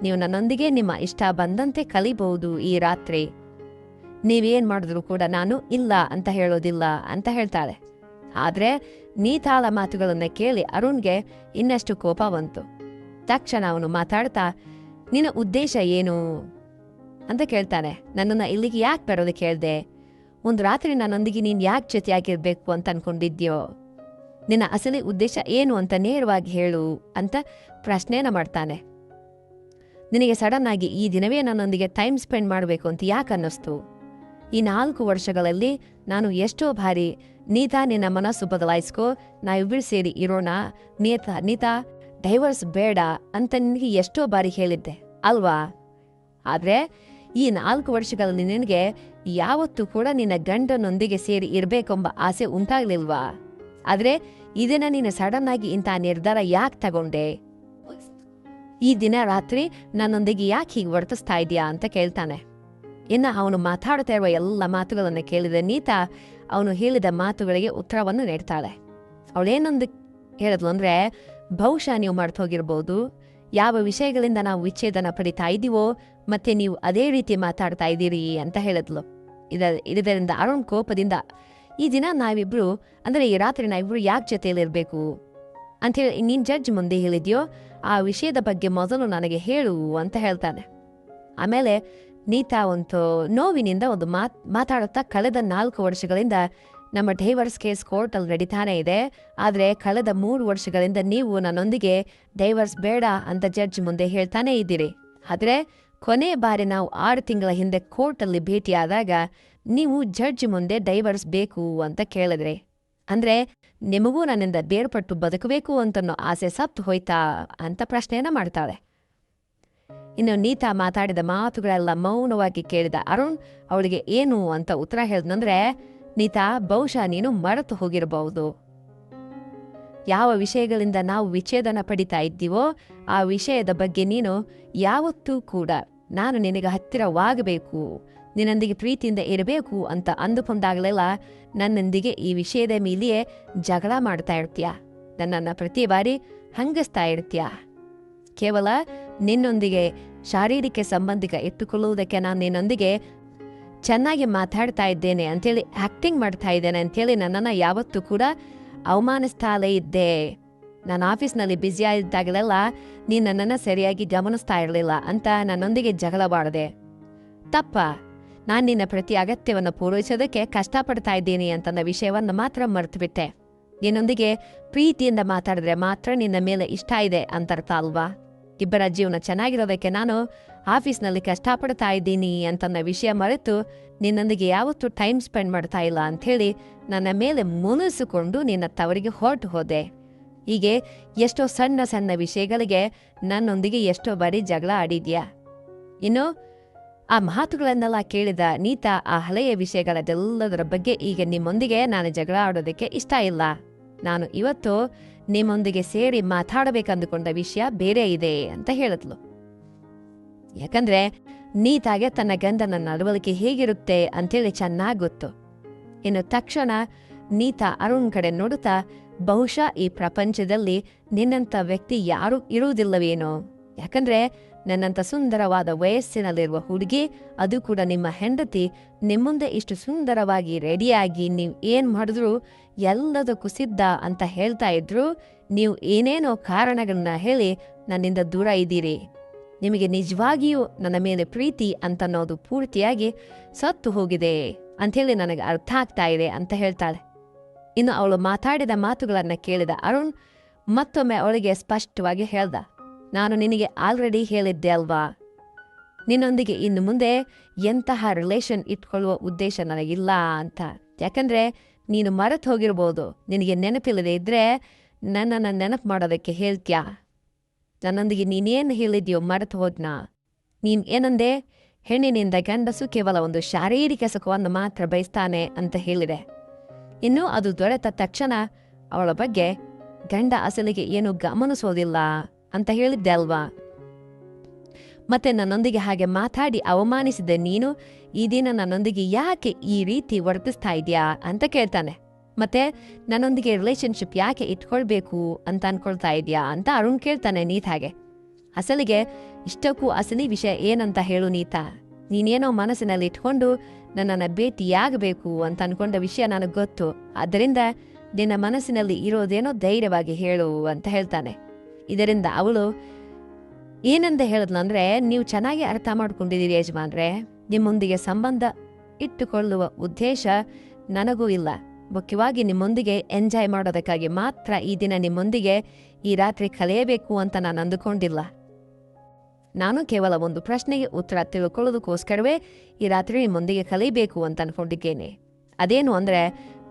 ನೀವು ನನ್ನೊಂದಿಗೆ ನಿಮ್ಮ ಇಷ್ಟ ಬಂದಂತೆ ಕಲಿಬಹುದು ಈ ರಾತ್ರಿ. ನೀವೇನ್ ಮಾಡಿದ್ರು ಕೂಡ ನಾನು ಇಲ್ಲ ಅಂತ ಹೇಳೋದಿಲ್ಲ ಅಂತ ಹೇಳ್ತಾಳೆ. ಆದರೆ ನೀತಾಳ ಮಾತುಗಳನ್ನ ಕೇಳಿ ಅರುಣ್ಗೆ ಇನ್ನಷ್ಟು ಕೋಪ ಬಂತು. ತಕ್ಷಣ ಅವನು ಮಾತಾಡ್ತಾ, ನಿನ್ನ ಉದ್ದೇಶ ಏನು ಅಂತ ಕೇಳ್ತಾನೆ. ನನ್ನನ್ನು ಇಲ್ಲಿಗೆ ಯಾಕೆ ಬರೋದಕ್ಕೆ ಹೇಳ್ದೆ? ಒಂದು ರಾತ್ರಿ ನನ್ನೊಂದಿಗೆ ನೀನು ಯಾಕೆ ಜೊತೆಯಾಗಿರ್ಬೇಕು ಅಂತ ಅನ್ಕೊಂಡಿದ್ಯೋ? ನಿನ್ನ ಅಸಲಿ ಉದ್ದೇಶ ಏನು ಅಂತ ನೇರವಾಗಿ ಹೇಳು ಅಂತ ಪ್ರಶ್ನೆನ ಮಾಡ್ತಾನೆ. ನಿನಗೆ ಸಡನ್ ಆಗಿ ಈ ದಿನವೇ ನನ್ನೊಂದಿಗೆ ಟೈಮ್ ಸ್ಪೆಂಡ್ ಮಾಡಬೇಕು ಅಂತ ಯಾಕೆ ಅನ್ನಿಸ್ತು? ಈ 4 ವರ್ಷಗಳಲ್ಲಿ ನಾನು ಎಷ್ಟೋ ಬಾರಿ ನೀತಾ ನಿನ್ನ ಮನಸ್ಸು ಬದಲಾಯಿಸ್ಕೋ, ನಾವಿಬ್ಬರು ಸೇರಿ ಇರೋಣ, ನೀತಾ ಡೈವರ್ಸ್ ಬೇಡ ಅಂತ ನಿನಗೆ ಎಷ್ಟೋ ಬಾರಿ ಹೇಳಿದ್ದೆ ಅಲ್ವಾ? ಆದರೆ ಈ 4 ವರ್ಷಗಳಲ್ಲಿ ನಿನಗೆ ಯಾವತ್ತೂ ಕೂಡ ನಿನ್ನ ಗಂಡನೊಂದಿಗೆ ಸೇರಿ ಇರಬೇಕೆಂಬ ಆಸೆ ಉಂಟಾಗ್ಲಿಲ್ವಾ? ಆದರೆ ಇದನ್ನ ನೀನು ಸಡನ್ ಆಗಿ ಇಂಥ ನಿರ್ಧಾರ ಯಾಕೆ ತಗೊಂಡೆ? ಈ ದಿನ ರಾತ್ರಿ ನನ್ನೊಂದಿಗೆ ಯಾಕೆ ಹೀಗೆ ವರ್ತಿಸ್ತಾ ಇದೆಯಾ ಅಂತ ಕೇಳ್ತಾನೆ. ಇನ್ನು ಅವನು ಮಾತಾಡ್ತಾ ಇರುವ ಎಲ್ಲ ಮಾತುಗಳನ್ನು ಕೇಳಿದ ನೀತಾ ಅವನು ಹೇಳಿದ ಮಾತುಗಳಿಗೆ ಉತ್ತರವನ್ನು ನೀಡ್ತಾಳೆ. ಅವಳೇನೊಂದು ಹೇಳಿದ್ಲು ಅಂದರೆ, ಬಹುಶಃ ನೀವು ಮರ್ತೋಗಿರ್ಬೋದು, ಯಾವ ವಿಷಯಗಳಿಂದ ನಾವು ವಿಚ್ಛೇದನ ಪಡಿತಾ ಇದ್ದೀವೋ ಮತ್ತೆ ನೀವು ಅದೇ ರೀತಿ ಮಾತಾಡ್ತಾ ಇದ್ದೀರಿ ಅಂತ ಹೇಳಿದ್ಲು. ಇದರಿಂದ ಅರುಣ್ ಕೋಪದಿಂದ, ಈ ದಿನ ನಾವಿಬ್ರು ಅಂದರೆ ಈ ರಾತ್ರಿ ನಾವಿಬ್ರು ಯಾಕೆ ಜೊತೆಯಲ್ಲಿರಬೇಕು ಅಂಥೇಳಿ ನೀನು ಜಡ್ಜ್ ಮುಂದೆ ಹೇಳಿದ್ಯೋ ಆ ವಿಷಯದ ಬಗ್ಗೆ ಮೊದಲು ನನಗೆ ಹೇಳು ಅಂತ ಹೇಳ್ತಾನೆ. ಆಮೇಲೆ ನೀತಾ ಒಂದು ನೋವಿನಿಂದ ಒಂದು ಮಾತಾಡುತ್ತಾ, ಕಳೆದ 4 ವರ್ಷಗಳಿಂದ ನಮ್ಮ ಡೈವರ್ಸ್ ಕೇಸ್ ಕೋರ್ಟಲ್ಲಿ ನಡೀತಾನೆ ಇದೆ. ಆದರೆ ಕಳೆದ 3 ವರ್ಷಗಳಿಂದ ನೀವು ನನ್ನೊಂದಿಗೆ ಡೈವರ್ಸ್ ಬೇಡ ಅಂತ ಜಡ್ಜ್ ಮುಂದೆ ಹೇಳ್ತಾನೆ ಇದ್ದೀರಿ. ಆದರೆ ಕೊನೆ ಬಾರಿ ನಾವು 6 ತಿಂಗಳ ಹಿಂದೆ ಕೋರ್ಟಲ್ಲಿ ಭೇಟಿಯಾದಾಗ ನೀವು ಜಡ್ಜ್ ಮುಂದೆ ಡೈವರ್ಸ್ ಬೇಕು ಅಂತ ಕೇಳಿದ್ರಿ. ಅಂದ್ರೆ ನಿಮಗೂ ನನ್ನಿಂದ ಬೇರ್ಪಟ್ಟು ಬದುಕಬೇಕು ಅಂತನೋ ಆಸೆ ಸತ್ತು ಹೋಯ್ತಾ ಅಂತ ಪ್ರಶ್ನೆಯನ್ನ ಮಾಡ್ತಾಳೆ. ಇನ್ನು ನೀತಾ ಮಾತಾಡಿದ ಮಾತುಗಳೆಲ್ಲ ಮೌನವಾಗಿ ಕೇಳಿದ ಅರುಣ್ ಅವಳಿಗೆ ಏನು ಅಂತ ಉತ್ತರ ಹೇಳಿದ್ನಂದ್ರೆ, ನೀತಾ, ಬಹುಶಃ ನೀನು ಮರೆತು ಹೋಗಿರಬಹುದು. ಯಾವ ವಿಷಯಗಳಿಂದ ನಾವು ವಿಚ್ಛೇದನ ಪಡಿತಾ ಇದ್ದೀವೋ ಆ ವಿಷಯದ ಬಗ್ಗೆ ನೀನು ಯಾವತ್ತೂ ಕೂಡ ನಾನು ನಿನಗೆ ಹತ್ತಿರವಾಗಬೇಕು, ನಿನ್ನೊಂದಿಗೆ ಪ್ರೀತಿಯಿಂದ ಇರಬೇಕು ಅಂತ ಅಂದುಕೊಂಡಾಗಲೆಲ್ಲ ನನ್ನೊಂದಿಗೆ ಈ ವಿಷಯದ ಮೇಲೆಯೇ ಜಗಳ ಮಾಡ್ತಾ ಇರ್ತೀಯ, ನನ್ನನ್ನು ಪ್ರತಿ ಬಾರಿ ಹಂಗಿಸ್ತಾ ಇರ್ತೀಯ. ಕೇವಲ ನಿನ್ನೊಂದಿಗೆ ಶಾರೀರಿಕ ಸಂಬಂಧಿಕ ಇಟ್ಟುಕೊಳ್ಳುವುದಕ್ಕೆ ನಾನು ನಿನ್ನೊಂದಿಗೆ ಚೆನ್ನಾಗಿ ಮಾತಾಡ್ತಾ ಇದ್ದೇನೆ ಅಂತೇಳಿ ಆಕ್ಟಿಂಗ್ ಮಾಡ್ತಾ ಇದ್ದೇನೆ ಅಂತೇಳಿ ನನ್ನನ್ನು ಯಾವತ್ತೂ ಕೂಡ ಅವಮಾನಿಸ್ತಾಲೇ ಇದ್ದೆ. ನಾನು ಆಫೀಸ್ನಲ್ಲಿ ಬ್ಯುಸಿಯಾಗಿದ್ದಾಗಲೆಲ್ಲ ನೀನು ನನ್ನನ್ನು ಸರಿಯಾಗಿ ಗಮನಿಸ್ತಾ ಇರಲಿಲ್ಲ ಅಂತ ನನ್ನೊಂದಿಗೆ ಜಗಳ ಮಾಡಿದೆ. ತಪ್ಪ, ನಾನು ನಿನ್ನ ಪ್ರತಿ ಅಗತ್ಯವನ್ನು ಪೂರೈಸೋದಕ್ಕೆ ಕಷ್ಟಪಡ್ತಾ ಇದ್ದೀನಿ ಅಂತಂದ ವಿಷಯವನ್ನು ಮಾತ್ರ ಮರೆತುಬಿಟ್ಟೆ. ನಿನ್ನೊಂದಿಗೆ ಪ್ರೀತಿಯಿಂದ ಮಾತಾಡಿದ್ರೆ ಮಾತ್ರ ನಿನ್ನ ಮೇಲೆ ಇಷ್ಟ ಇದೆ ಅಂತರ್ಥ ಅಲ್ವಾ? ಇಬ್ಬರ ಜೀವನ ಚೆನ್ನಾಗಿರೋದಕ್ಕೆ ನಾನು ಆಫೀಸ್ನಲ್ಲಿ ಕಷ್ಟಪಡ್ತಾ ಇದ್ದೀನಿ ಅಂತನ್ನ ವಿಷಯ ಮರೆತು ನಿನ್ನೊಂದಿಗೆ ಯಾವತ್ತೂ ಟೈಮ್ ಸ್ಪೆಂಡ್ ಮಾಡ್ತಾ ಇಲ್ಲ ಅಂಥೇಳಿ ನನ್ನ ಮೇಲೆ ಮುನಿಸಿಕೊಂಡು ನಿನ್ನ ತವರಿಗೆ ಹೊರಟು ಹೋದೆ. ಹೀಗೆ ಎಷ್ಟೋ ಸಣ್ಣ ಸಣ್ಣ ವಿಷಯಗಳಿಗೆ ನನ್ನೊಂದಿಗೆ ಎಷ್ಟೋ ಬಾರಿ ಜಗಳ ಆಡಿದ್ಯಾ. ಇನ್ನು ಆ ಮಾತುಗಳನ್ನೆಲ್ಲ ಕೇಳಿದ ನೀತಾ ಆ ಹಳೆಯ ವಿಷಯಗಳದೆಲ್ಲದರ ಬಗ್ಗೆ ಈಗ ನಿಮ್ಮೊಂದಿಗೆ ನಾನು ಜಗಳ ಆಡೋದಕ್ಕೆ ಇಷ್ಟ ಇಲ್ಲ. ನಾನು ಇವತ್ತು ನಿಮ್ಮೊಂದಿಗೆ ಸೇರಿ ಮಾತಾಡಬೇಕಂದುಕೊಂಡ ವಿಷಯ ಬೇರೆ ಇದೆ ಅಂತ ಹೇಳಿದ್ಲು. ಯಾಕಂದ್ರೆ ನೀತಾಗೆ ತನ್ನ ಗಂಡನ ನಡವಳಿಕೆ ಹೇಗಿರುತ್ತೆ ಅಂತೇಳಿ ಚೆನ್ನಾಗಿ ಗೊತ್ತು. ಇನ್ನು ತಕ್ಷಣ ನೀತಾ ಅರುಣ್ ಕಡೆ ನೋಡುತ್ತಾ, ಬಹುಶಃ ಈ ಪ್ರಪಂಚದಲ್ಲಿ ನಿನ್ನಂಥ ವ್ಯಕ್ತಿ ಯಾರೂ ಇರುವುದಿಲ್ಲವೇನೋ, ಯಾಕಂದ್ರೆ ನನ್ನಂಥ ಸುಂದರವಾದ ವಯಸ್ಸಿನಲ್ಲಿರುವ ಹುಡುಗಿ, ಅದು ಕೂಡ ನಿಮ್ಮ ಹೆಂಡತಿ, ನಿಮ್ಮುಂದೆ ಇಷ್ಟು ಸುಂದರವಾಗಿ ರೆಡಿಯಾಗಿ ನೀವು ಏನ್ ಮಾಡಿದ್ರು ಎಲ್ಲದಕ್ಕೂ ಸಿದ್ಧ ಅಂತ ಹೇಳ್ತಾ ಇದ್ರು, ನೀವು ಏನೇನೋ ಕಾರಣಗಳನ್ನ ಹೇಳಿ ನನ್ನಿಂದ ದೂರ ಇದ್ದೀರಿ. ನಿಮಗೆ ನಿಜವಾಗಿಯೂ ನನ್ನ ಮೇಲೆ ಪ್ರೀತಿ ಅಂತನ್ನೋದು ಪೂರ್ತಿಯಾಗಿ ಸತ್ತು ಹೋಗಿದೆ ಅಂಥೇಳಿ ನನಗೆ ಅರ್ಥ ಆಗ್ತಾ ಇದೆ ಅಂತ ಹೇಳ್ತಾಳೆ. ಇನ್ನು ಅವಳು ಮಾತಾಡಿದ ಮಾತುಗಳನ್ನು ಕೇಳಿದ ಅರುಣ್ ಮತ್ತೊಮ್ಮೆ ಅವಳಿಗೆ ಸ್ಪಷ್ಟವಾಗಿ ಹೇಳ್ದ, ನಾನು ನಿನಗೆ ಆಲ್ರೆಡಿ ಹೇಳಿದ್ದೆ ಅಲ್ವಾ, ನಿನ್ನೊಂದಿಗೆ ಇನ್ನು ಮುಂದೆ ಎಂತಹ ರಿಲೇಷನ್ ಇಟ್ಕೊಳ್ಳುವ ಉದ್ದೇಶ ನನಗಿಲ್ಲ ಅಂತ. ಯಾಕಂದ್ರೆ ನೀನು ಮರೆತು ಹೋಗಿರ್ಬೋದು, ನಿನಗೆ ನೆನಪಿಲ್ಲದೆ ಇದ್ರೆ ನನ್ನನ್ನು ನೆನಪು ಮಾಡೋದಕ್ಕೆ ಹೇಳ್ತ್ಯಾ? ನನ್ನೊಂದಿಗೆ ನೀನೇನು ಹೇಳಿದ್ಯೋ ಮರೆತು ಹೋದ್ನಾ? ನೀನ್ ಏನಂದೆ? ಹೆಣ್ಣಿನಿಂದ ಗಂಡಸು ಕೇವಲ ಒಂದು ಶಾರೀರಿಕ ಸುಖವನ್ನು ಮಾತ್ರ ಬಯಸ್ತಾನೆ ಅಂತ ಹೇಳಿದೆ. ಇನ್ನು ಅದು ದೊರೆತ ತಕ್ಷಣ ಅವಳ ಬಗ್ಗೆ ಗಂಡ ಅಸಲಿಗೆ ಏನು ಗಮನಿಸೋದಿಲ್ಲ ಅಂತ ಹೇಳಿದ್ದೆ ಅಲ್ವಾ? ಮತ್ತೆ ನನ್ನೊಂದಿಗೆ ಹಾಗೆ ಮಾತಾಡಿ ಅವಮಾನಿಸಿದೆ ನೀನು ಈ ದಿನ ನನ್ನೊಂದಿಗೆ ಯಾಕೆ ಈ ರೀತಿ ವರ್ತಿಸ್ತಾ ಇದೆಯಾ ಅಂತ ಕೇಳ್ತಾನೆ. ಮತ್ತೆ ನನ್ನೊಂದಿಗೆ ರಿಲೇಶನ್ಶಿಪ್ ಯಾಕೆ ಇಟ್ಕೊಳ್ಬೇಕು ಅಂತ ಅನ್ಕೊಳ್ತಾ ಇದೆಯಾ ಅಂತ ಅರುಣ್ ಕೇಳ್ತಾನೆ ನೀತಾಗೆ. ಅಸಲಿಗೆ ಇಷ್ಟಕ್ಕೂ ಅಸಲಿ ವಿಷಯ ಏನಂತ ಹೇಳು ನೀತಾ, ನೀನೇನೋ ಮನಸ್ಸಿನಲ್ಲಿ ಇಟ್ಕೊಂಡು ನನ್ನನ್ನು ಭೇಟಿಯಾಗಬೇಕು ಅಂತ ಅನ್ಕೊಂಡ ವಿಷಯ ನನಗೆ ಗೊತ್ತು, ಆದ್ದರಿಂದ ನಿನ್ನ ಮನಸ್ಸಿನಲ್ಲಿ ಇರೋದೇನೋ ಧೈರ್ಯವಾಗಿ ಹೇಳು ಅಂತ ಹೇಳ್ತಾನೆ. ಇದರಿಂದ ಅವಳು ಏನಂತ ಹೇಳಿದ್ಲಂದ್ರೆ, ನೀವು ಚೆನ್ನಾಗಿ ಅರ್ಥ ಮಾಡ್ಕೊಂಡಿದ್ದೀರಿ ಯಜಮಾನ್ರೆ, ನಿಮ್ಮೊಂದಿಗೆ ಸಂಬಂಧ ಇಟ್ಟುಕೊಳ್ಳುವ ಉದ್ದೇಶ ನನಗೂ ಇಲ್ಲ. ಮುಖ್ಯವಾಗಿ ನಿಮ್ಮೊಂದಿಗೆ ಎಂಜಾಯ್ ಮಾಡೋದಕ್ಕಾಗಿ ಮಾತ್ರ ಈ ದಿನ ನಿಮ್ಮೊಂದಿಗೆ ಈ ರಾತ್ರಿ ಕಳೆಯಬೇಕು ಅಂತ ನಾನು ಅಂದುಕೊಂಡಿಲ್ಲ. ನಾನು ಕೇವಲ ಒಂದು ಪ್ರಶ್ನೆಗೆ ಉತ್ತರ ತಿಳ್ಕೊಳ್ಳೋದಕ್ಕೋಸ್ಕರವೇ ಈ ರಾತ್ರಿ ನಿಮ್ಮೊಂದಿಗೆ ಕಲಿಬೇಕು ಅಂತ ಅನ್ಕೊಂಡಿದ್ದೇನೆ. ಅದೇನು ಅಂದರೆ,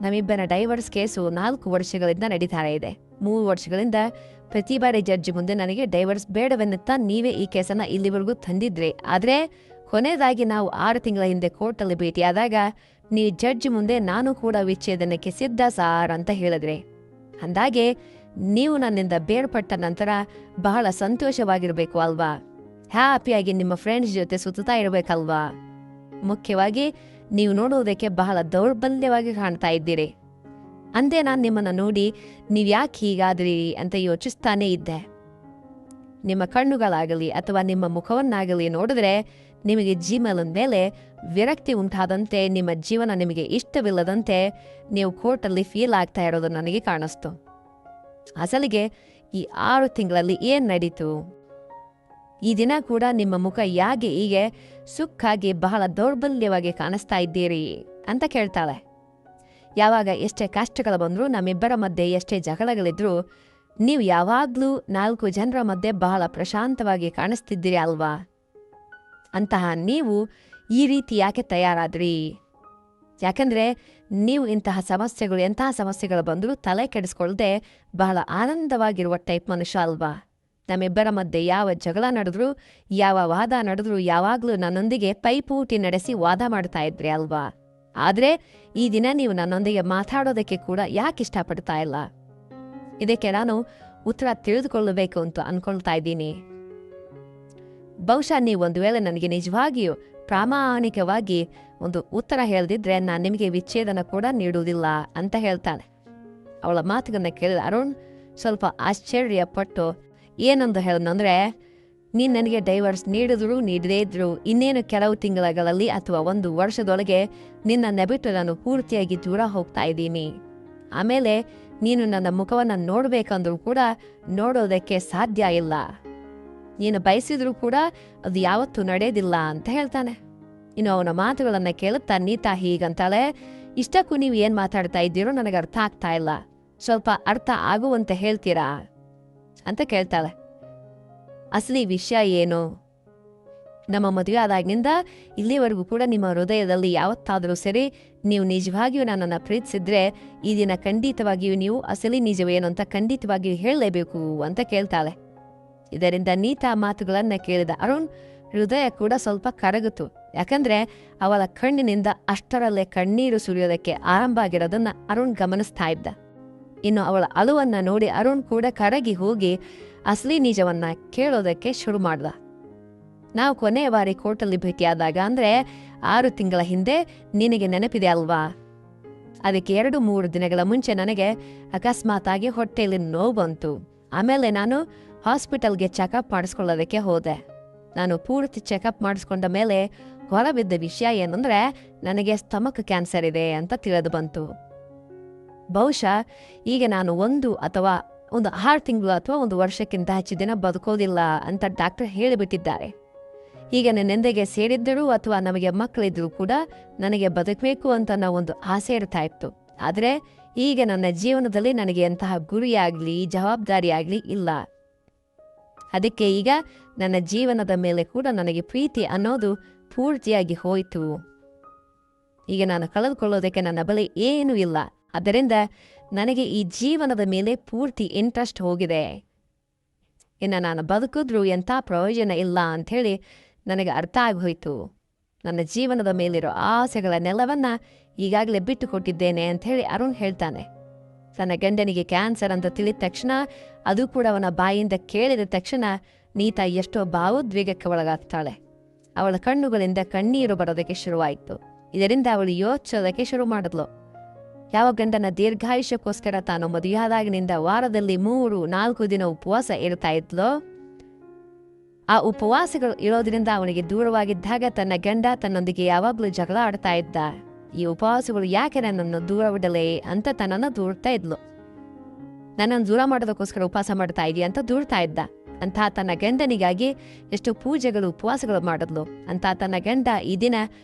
ನಮ್ಮಿಬ್ಬರ ಡೈವರ್ಸ್ ಕೇಸು 4 ವರ್ಷಗಳಿಂದ ನಡೀತಾ ಇದೆ. 3 ವರ್ಷಗಳಿಂದ ಪ್ರತಿ ಬಾರಿ ಜಡ್ಜ್ ಮುಂದೆ ನನಗೆ ಡೈವರ್ಸ್ ಬೇಡವೆನ್ನುತ್ತಾ ನೀವೇ ಈ ಕೇಸನ್ನು ಇಲ್ಲಿವರೆಗೂ ತಂದಿದ್ರಿ. ಆದರೆ ಕೊನೆಯದಾಗಿ ನಾವು 6 ತಿಂಗಳ ಹಿಂದೆ ಕೋರ್ಟಲ್ಲಿ ಭೇಟಿಯಾದಾಗ ನೀವು ಜಡ್ಜ್ ಮುಂದೆ ನಾನು ಕೂಡ ವಿಚ್ಛೇದನಕ್ಕೆ ಸಿದ್ಧ ಸಾರ್ ಅಂತ ಹೇಳಿದ್ರಿ. ಅಂದಾಗೆ ನೀವು ನನ್ನಿಂದ ಬೇರ್ಪಟ್ಟ ನಂತರ ಬಹಳ ಸಂತೋಷವಾಗಿರಬೇಕು ಅಲ್ವಾ? ಹ್ಯಾಪಿಯಾಗಿ ನಿಮ್ಮ ಫ್ರೆಂಡ್ಸ್ ಜೊತೆ ಸುತ್ತಾ ಇರಬೇಕಲ್ವಾ? ಮುಖ್ಯವಾಗಿ ನೀವು ನೋಡೋದಕ್ಕೆ ಬಹಳ ದೌರ್ಬಲ್ಯವಾಗಿ ಕಾಣ್ತಾ ಇದ್ದೀರಿ. ಅಂದೇ ನಾನು ನಿಮ್ಮನ್ನು ನೋಡಿ ನೀವ್ಯಾಕೆ ಹೀಗಾದ್ರಿ ಅಂತ ಯೋಚಿಸ್ತಾನೇ ಇದ್ದೆ. ನಿಮ್ಮ ಕಣ್ಣುಗಳಾಗಲಿ ಅಥವಾ ನಿಮ್ಮ ಮುಖವನ್ನಾಗಲಿ ನೋಡಿದ್ರೆ ನಿಮಗೆ ಜೀವನದ ಮೇಲೆ ವಿರಕ್ತಿ ಉಂಟಾದಂತೆ, ನಿಮ್ಮ ಜೀವನ ನಿಮಗೆ ಇಷ್ಟವಿಲ್ಲದಂತೆ ನೀವು ಕೋರ್ಟಲ್ಲಿ ಫೀಲ್ ಆಗ್ತಾ ಇರೋದು ನನಗೆ ಕಾಣಿಸ್ತು. ಅಸಲಿಗೆ ಈ 6 ತಿಂಗಳಲ್ಲಿ ಏನ್ ನಡೀತು? ಈ ದಿನ ಕೂಡ ನಿಮ್ಮ ಮುಖ ಯಾಕೆ ಹೀಗೆ ಸುಕ್ಕಾಗಿ ಬಹಳ ದೌರ್ಬಲ್ಯವಾಗಿ ಕಾಣಿಸ್ತಾ ಇದ್ದೀರಿ ಅಂತ ಕೇಳ್ತಾಳೆ. ಯಾವಾಗ ಎಷ್ಟೇ ಕಷ್ಟಗಳು ಬಂದರೂ, ನಮ್ಮಿಬ್ಬರ ಮಧ್ಯೆ ಎಷ್ಟೇ ಜಗಳಗಳಿದ್ರೂ ನೀವು ಯಾವಾಗಲೂ 4 ಜನರ ಮಧ್ಯೆ ಬಹಳ ಪ್ರಶಾಂತವಾಗಿ ಕಾಣಿಸ್ತಿದ್ದೀರಿ ಅಲ್ವಾ? ಅಂತಹ ನೀವು ಈ ರೀತಿ ಯಾಕೆ ತಯಾರಾದ್ರಿ? ಯಾಕಂದ್ರೆ ನೀವು ಎಂತಹ ಸಮಸ್ಯೆಗಳು ಬಂದರೂ ತಲೆ ಕೆಡಿಸ್ಕೊಳ್ದೆ ಬಹಳ ಆನಂದವಾಗಿರುವ ಟೈಪ್ ಮನುಷ್ಯ ಅಲ್ವಾ? ನಮ್ಮಿಬ್ಬರ ಮಧ್ಯೆ ಯಾವ ಜಗಳ ನಡೆದ್ರು, ಯಾವ ವಾದ ನಡೆದ್ರು ಯಾವಾಗಲೂ ನನ್ನೊಂದಿಗೆ ಪೈಪೋಟಿ ನಡೆಸಿ ವಾದ ಮಾಡ್ತಾ ಇದ್ರಿ ಅಲ್ವಾ? ಆದ್ರೆ ಈ ದಿನ ನೀವು ನನ್ನೊಂದಿಗೆ ಮಾತಾಡೋದಕ್ಕೆ ಕೂಡ ಯಾಕೆ ಇಷ್ಟಪಡ್ತಾ ಇಲ್ಲ? ಇದಕ್ಕೆ ನಾನು ಉತ್ತರ ತಿಳಿದುಕೊಳ್ಳಬೇಕು ಅಂತ ಅನ್ಕೊಳ್ತಾ ಇದ್ದೀನಿ. ಬಹುಶಃ ನೀವು ಒಂದು ವೇಳೆ ನನಗೆ ನಿಜವಾಗಿಯೂ ಪ್ರಾಮಾಣಿಕವಾಗಿ ಒಂದು ಉತ್ತರ ಹೇಳ್ದಿದ್ರೆ ನಾನು ನಿಮಗೆ ವಿಚ್ಛೇದನ ಕೂಡ ನೀಡುವುದಿಲ್ಲ ಅಂತ ಹೇಳ್ತಾನೆ. ಅವಳ ಮಾತುಗಳನ್ನ ಕೇಳಿದ ಅರುಣ್ ಸ್ವಲ್ಪ ಆಶ್ಚರ್ಯಪಟ್ಟು ಏನಂದು ಹೇಳೋದಂದ್ರೆ, ನೀನು ನನಗೆ ಡೈವರ್ಸ್ ನೀಡಿದ್ರು ನೀಡದೇ ಇದ್ರು ಇನ್ನೇನು ಕೆಲವು ತಿಂಗಳಲ್ಲಿ ಅಥವಾ 1 ವರ್ಷದೊಳಗೆ ನಿನ್ನ ಬಿಟ್ಟು ನಾನು ಪೂರ್ತಿಯಾಗಿ ದೂರ ಹೋಗ್ತಾ ಇದ್ದೀನಿ. ಆಮೇಲೆ ನೀನು ನನ್ನ ಮುಖವನ್ನು ನೋಡಬೇಕಂದ್ರೂ ಕೂಡ ನೋಡೋದಕ್ಕೆ ಸಾಧ್ಯ ಇಲ್ಲ. ನೀನು ಬಯಸಿದ್ರೂ ಕೂಡ ಅದು ಯಾವತ್ತೂ ನಡೆಯೋದಿಲ್ಲ ಅಂತ ಹೇಳ್ತಾನೆ. ಇನ್ನು ಅವನ ಮಾತುಗಳನ್ನು ಕೇಳುತ್ತಾ ನೀತಾ ಹೀಗಂತಾಳೆ, ಇಷ್ಟಕ್ಕೂ ನೀವು ಏನು ಮಾತಾಡ್ತಾ ಇದ್ದೀರೋ ನನಗೆ ಅರ್ಥ ಆಗ್ತಾ ಇಲ್ಲ, ಸ್ವಲ್ಪ ಅರ್ಥ ಆಗುವಂತೆ ಹೇಳ್ತೀರಾ ಅಂತ ಕೇಳ್ತಾಳೆ. ಅಸಲಿ ವಿಷಯ ಏನು? ನಮ್ಮ ಮದುವೆ ಆದಾಗಿನಿಂದ ಇಲ್ಲಿವರೆಗೂ ಕೂಡ ನಿಮ್ಮ ಹೃದಯದಲ್ಲಿ ಯಾವತ್ತಾದರೂ ಸರಿ ನೀವು ನಿಜವಾಗಿಯೂ ನನ್ನನ್ನು ಪ್ರೀತಿಸಿದ್ರೆ ಈ ದಿನ ಖಂಡಿತವಾಗಿಯೂ ನೀವು ಅಸಲಿ ನಿಜವೇನು ಅಂತ ಖಂಡಿತವಾಗಿಯೂ ಹೇಳಲೇಬೇಕು ಅಂತ ಕೇಳ್ತಾಳೆ. ಇದರಿಂದ ನೀತಾ ಮಾತುಗಳನ್ನ ಕೇಳಿದ ಅರುಣ್ ಹೃದಯ ಕೂಡ ಸ್ವಲ್ಪ ಕರಗಿತು. ಯಾಕಂದ್ರೆ ಅವಳ ಕಣ್ಣಿನಿಂದ ಅಷ್ಟರಲ್ಲೇ ಕಣ್ಣೀರು ಸುರಿಯೋದಕ್ಕೆ ಆರಂಭ ಆಗಿರೋದನ್ನ ಅರುಣ್ ಗಮನಿಸ್ತಾ ಇದ್ದ. ಇನ್ನು ಅವಳ ಅಳುವನ್ನ ನೋಡಿ ಅರುಣ್ ಕೂಡ ಕರಗಿ ಹೋಗಿ ಅಸಲಿ ನಿಜವನ್ನ ಕೇಳೋದಕ್ಕೆ ಶುರು ಮಾಡ್ದ. ನಾವು ಕೊನೆಯ ಬಾರಿ ಕೋರ್ಟಲ್ಲಿ ಭೇಟಿಯಾದಾಗ ಅಂದ್ರೆ 6 ತಿಂಗಳ ಹಿಂದೆ ನಿನಗೆ ನೆನಪಿದೆ ಅಲ್ವಾ? ಅದಕ್ಕೆ 2-3 ದಿನಗಳ ಮುಂಚೆ ನನಗೆ ಅಕಸ್ಮಾತ್ ಆಗಿ ಹೊಟ್ಟೆಯಲ್ಲಿ ನೋವು ಬಂತು. ಆಮೇಲೆ ನಾನು ಹಾಸ್ಪಿಟಲ್ಗೆ ಚೆಕಪ್ ಮಾಡಿಸ್ಕೊಳ್ಳೋದಕ್ಕೆ ಹೋದೆ. ನಾನು ಪೂರ್ತಿ ಚೆಕಪ್ ಮಾಡಿಸ್ಕೊಂಡ ಮೇಲೆ ಹೊರಬಿದ್ದ ವಿಷಯ ಏನಂದ್ರೆ ನನಗೆ ಸ್ಟಮಕ್ ಕ್ಯಾನ್ಸರ್ ಇದೆ ಅಂತ ತಿಳಿದು ಬಂತು. ಬಹುಶಃ ಈಗ ನಾನು 6 ತಿಂಗಳು ಅಥವಾ 1 ವರ್ಷಕ್ಕಿಂತ ಹೆಚ್ಚು ದಿನ ಬದುಕೋದಿಲ್ಲ ಅಂತ ಡಾಕ್ಟರ್ ಹೇಳಿಬಿಟ್ಟಿದ್ದಾರೆ. ಈಗ ನನ್ನೆಂದಿಗೆ ಸೇರಿದ್ದರೂ ಅಥವಾ ನಮಗೆ ಮಕ್ಕಳಿದ್ರೂ ಕೂಡ ನನಗೆ ಬದುಕಬೇಕು ಅಂತ ಒಂದು ಆಸೆ ಇರ್ತಾ ಇತ್ತು. ಆದರೆ ಈಗ ನನ್ನ ಜೀವನದಲ್ಲಿ ನನಗೆ ಎಂತಹ ಗುರಿಯಾಗಲಿ ಜವಾಬ್ದಾರಿಯಾಗಲಿ ಇಲ್ಲ. ಅದಕ್ಕೆ ಈಗ ನನ್ನ ಜೀವನದ ಮೇಲೆ ಕೂಡ ನನಗೆ ಪ್ರೀತಿ ಅನ್ನೋದು ಪೂರ್ತಿಯಾಗಿ ಹೋಯಿತು. ಈಗ ನಾನು ಕಳೆದುಕೊಳ್ಳೋದಕ್ಕೆ ನನ್ನ ಬಳಿ ಏನೂ ಇಲ್ಲ. ಆದ್ದರಿಂದ ನನಗೆ ಈ ಜೀವನದ ಮೇಲೆ ಪೂರ್ತಿ ಇಂಟ್ರೆಸ್ಟ್ ಹೋಗಿದೆ. ಇನ್ನು ನಾನು ಬದುಕಿದ್ರೂ ಎಂಥ ಪ್ರಯೋಜನ ಇಲ್ಲ ಅಂಥೇಳಿ ನನಗೆ ಅರ್ಥ ಆಗೋಯ್ತು. ನನ್ನ ಜೀವನದ ಮೇಲಿರೋ ಆಸೆಗಳನ್ನೆಲ್ಲವನ್ನ ಈಗಾಗಲೇ ಬಿಟ್ಟು ಕೊಟ್ಟಿದ್ದೇನೆ ಅಂಥೇಳಿ ಅರುಣ್ ಹೇಳ್ತಾನೆ. ತನ್ನ ಗಂಡನಿಗೆ ಕ್ಯಾನ್ಸರ್ ಅಂತ ತಿಳಿದ ತಕ್ಷಣ, ಅದು ಕೂಡ ಅವನ ಬಾಯಿಂದ ಕೇಳಿದ ತಕ್ಷಣ ನೀತಾ ಎಷ್ಟೋ ಭಾವೋದ್ವೇಗಕ್ಕೆ ಒಳಗಾಗ್ತಾಳೆ. ಅವಳ ಕಣ್ಣುಗಳಿಂದ ಕಣ್ಣೀರು ಬರೋದಕ್ಕೆ ಶುರುವಾಯಿತು. ಇದರಿಂದ ಅವಳು ಯೋಚಿಸೋದಕ್ಕೆ ಶುರು ಮಾಡಿದ್ಲು. ಯಾವ ಗಂಡನ ದೀರ್ಘಾಯುಷ್ಯಕ್ಕೋಸ್ಕರ ತಾನು ಮದುವೆಯಾದಾಗಿನಿಂದ ವಾರದಲ್ಲಿ 3-4 ದಿನ ಉಪವಾಸ ಇರ್ತಾ ಇದ್ಲೋ, ಆ ಉಪವಾಸಗಳು ಇರೋದ್ರಿಂದ ಅವನಿಗೆ ದೂರವಾಗಿದ್ದಾಗ ತನ್ನ ಗಂಡ ತನ್ನೊಂದಿಗೆ ಯಾವಾಗಲೂ ಜಗಳ ಆಡ್ತಾ ಇದ್ದ. ಈ ಉಪವಾಸಗಳು ಯಾಕೆ ನನ್ನನ್ನು ದೂರವಿಡಲೇ ಅಂತ ತನ್ನನ್ನು ದೂರ್ತಾ ಇದ್ಲು. ನನ್ನನ್ನು ದೂರ ಮಾಡೋದಕ್ಕೋಸ್ಕರ ಉಪವಾಸ ಮಾಡ್ತಾ ಇದೆಯಾ ಅಂತ ದೂರ್ತಾ ಇದ್ದ. ಅಂತ ತನ್ನ ಗಂಡನಿಗಾಗಿ ಎಷ್ಟು ಪೂಜೆಗಳು ಉಪವಾಸಗಳು ಮಾಡಿದ್ಲು. ಅಂತ ತನ್ನ ಗಂಡ ಈ ದಿನ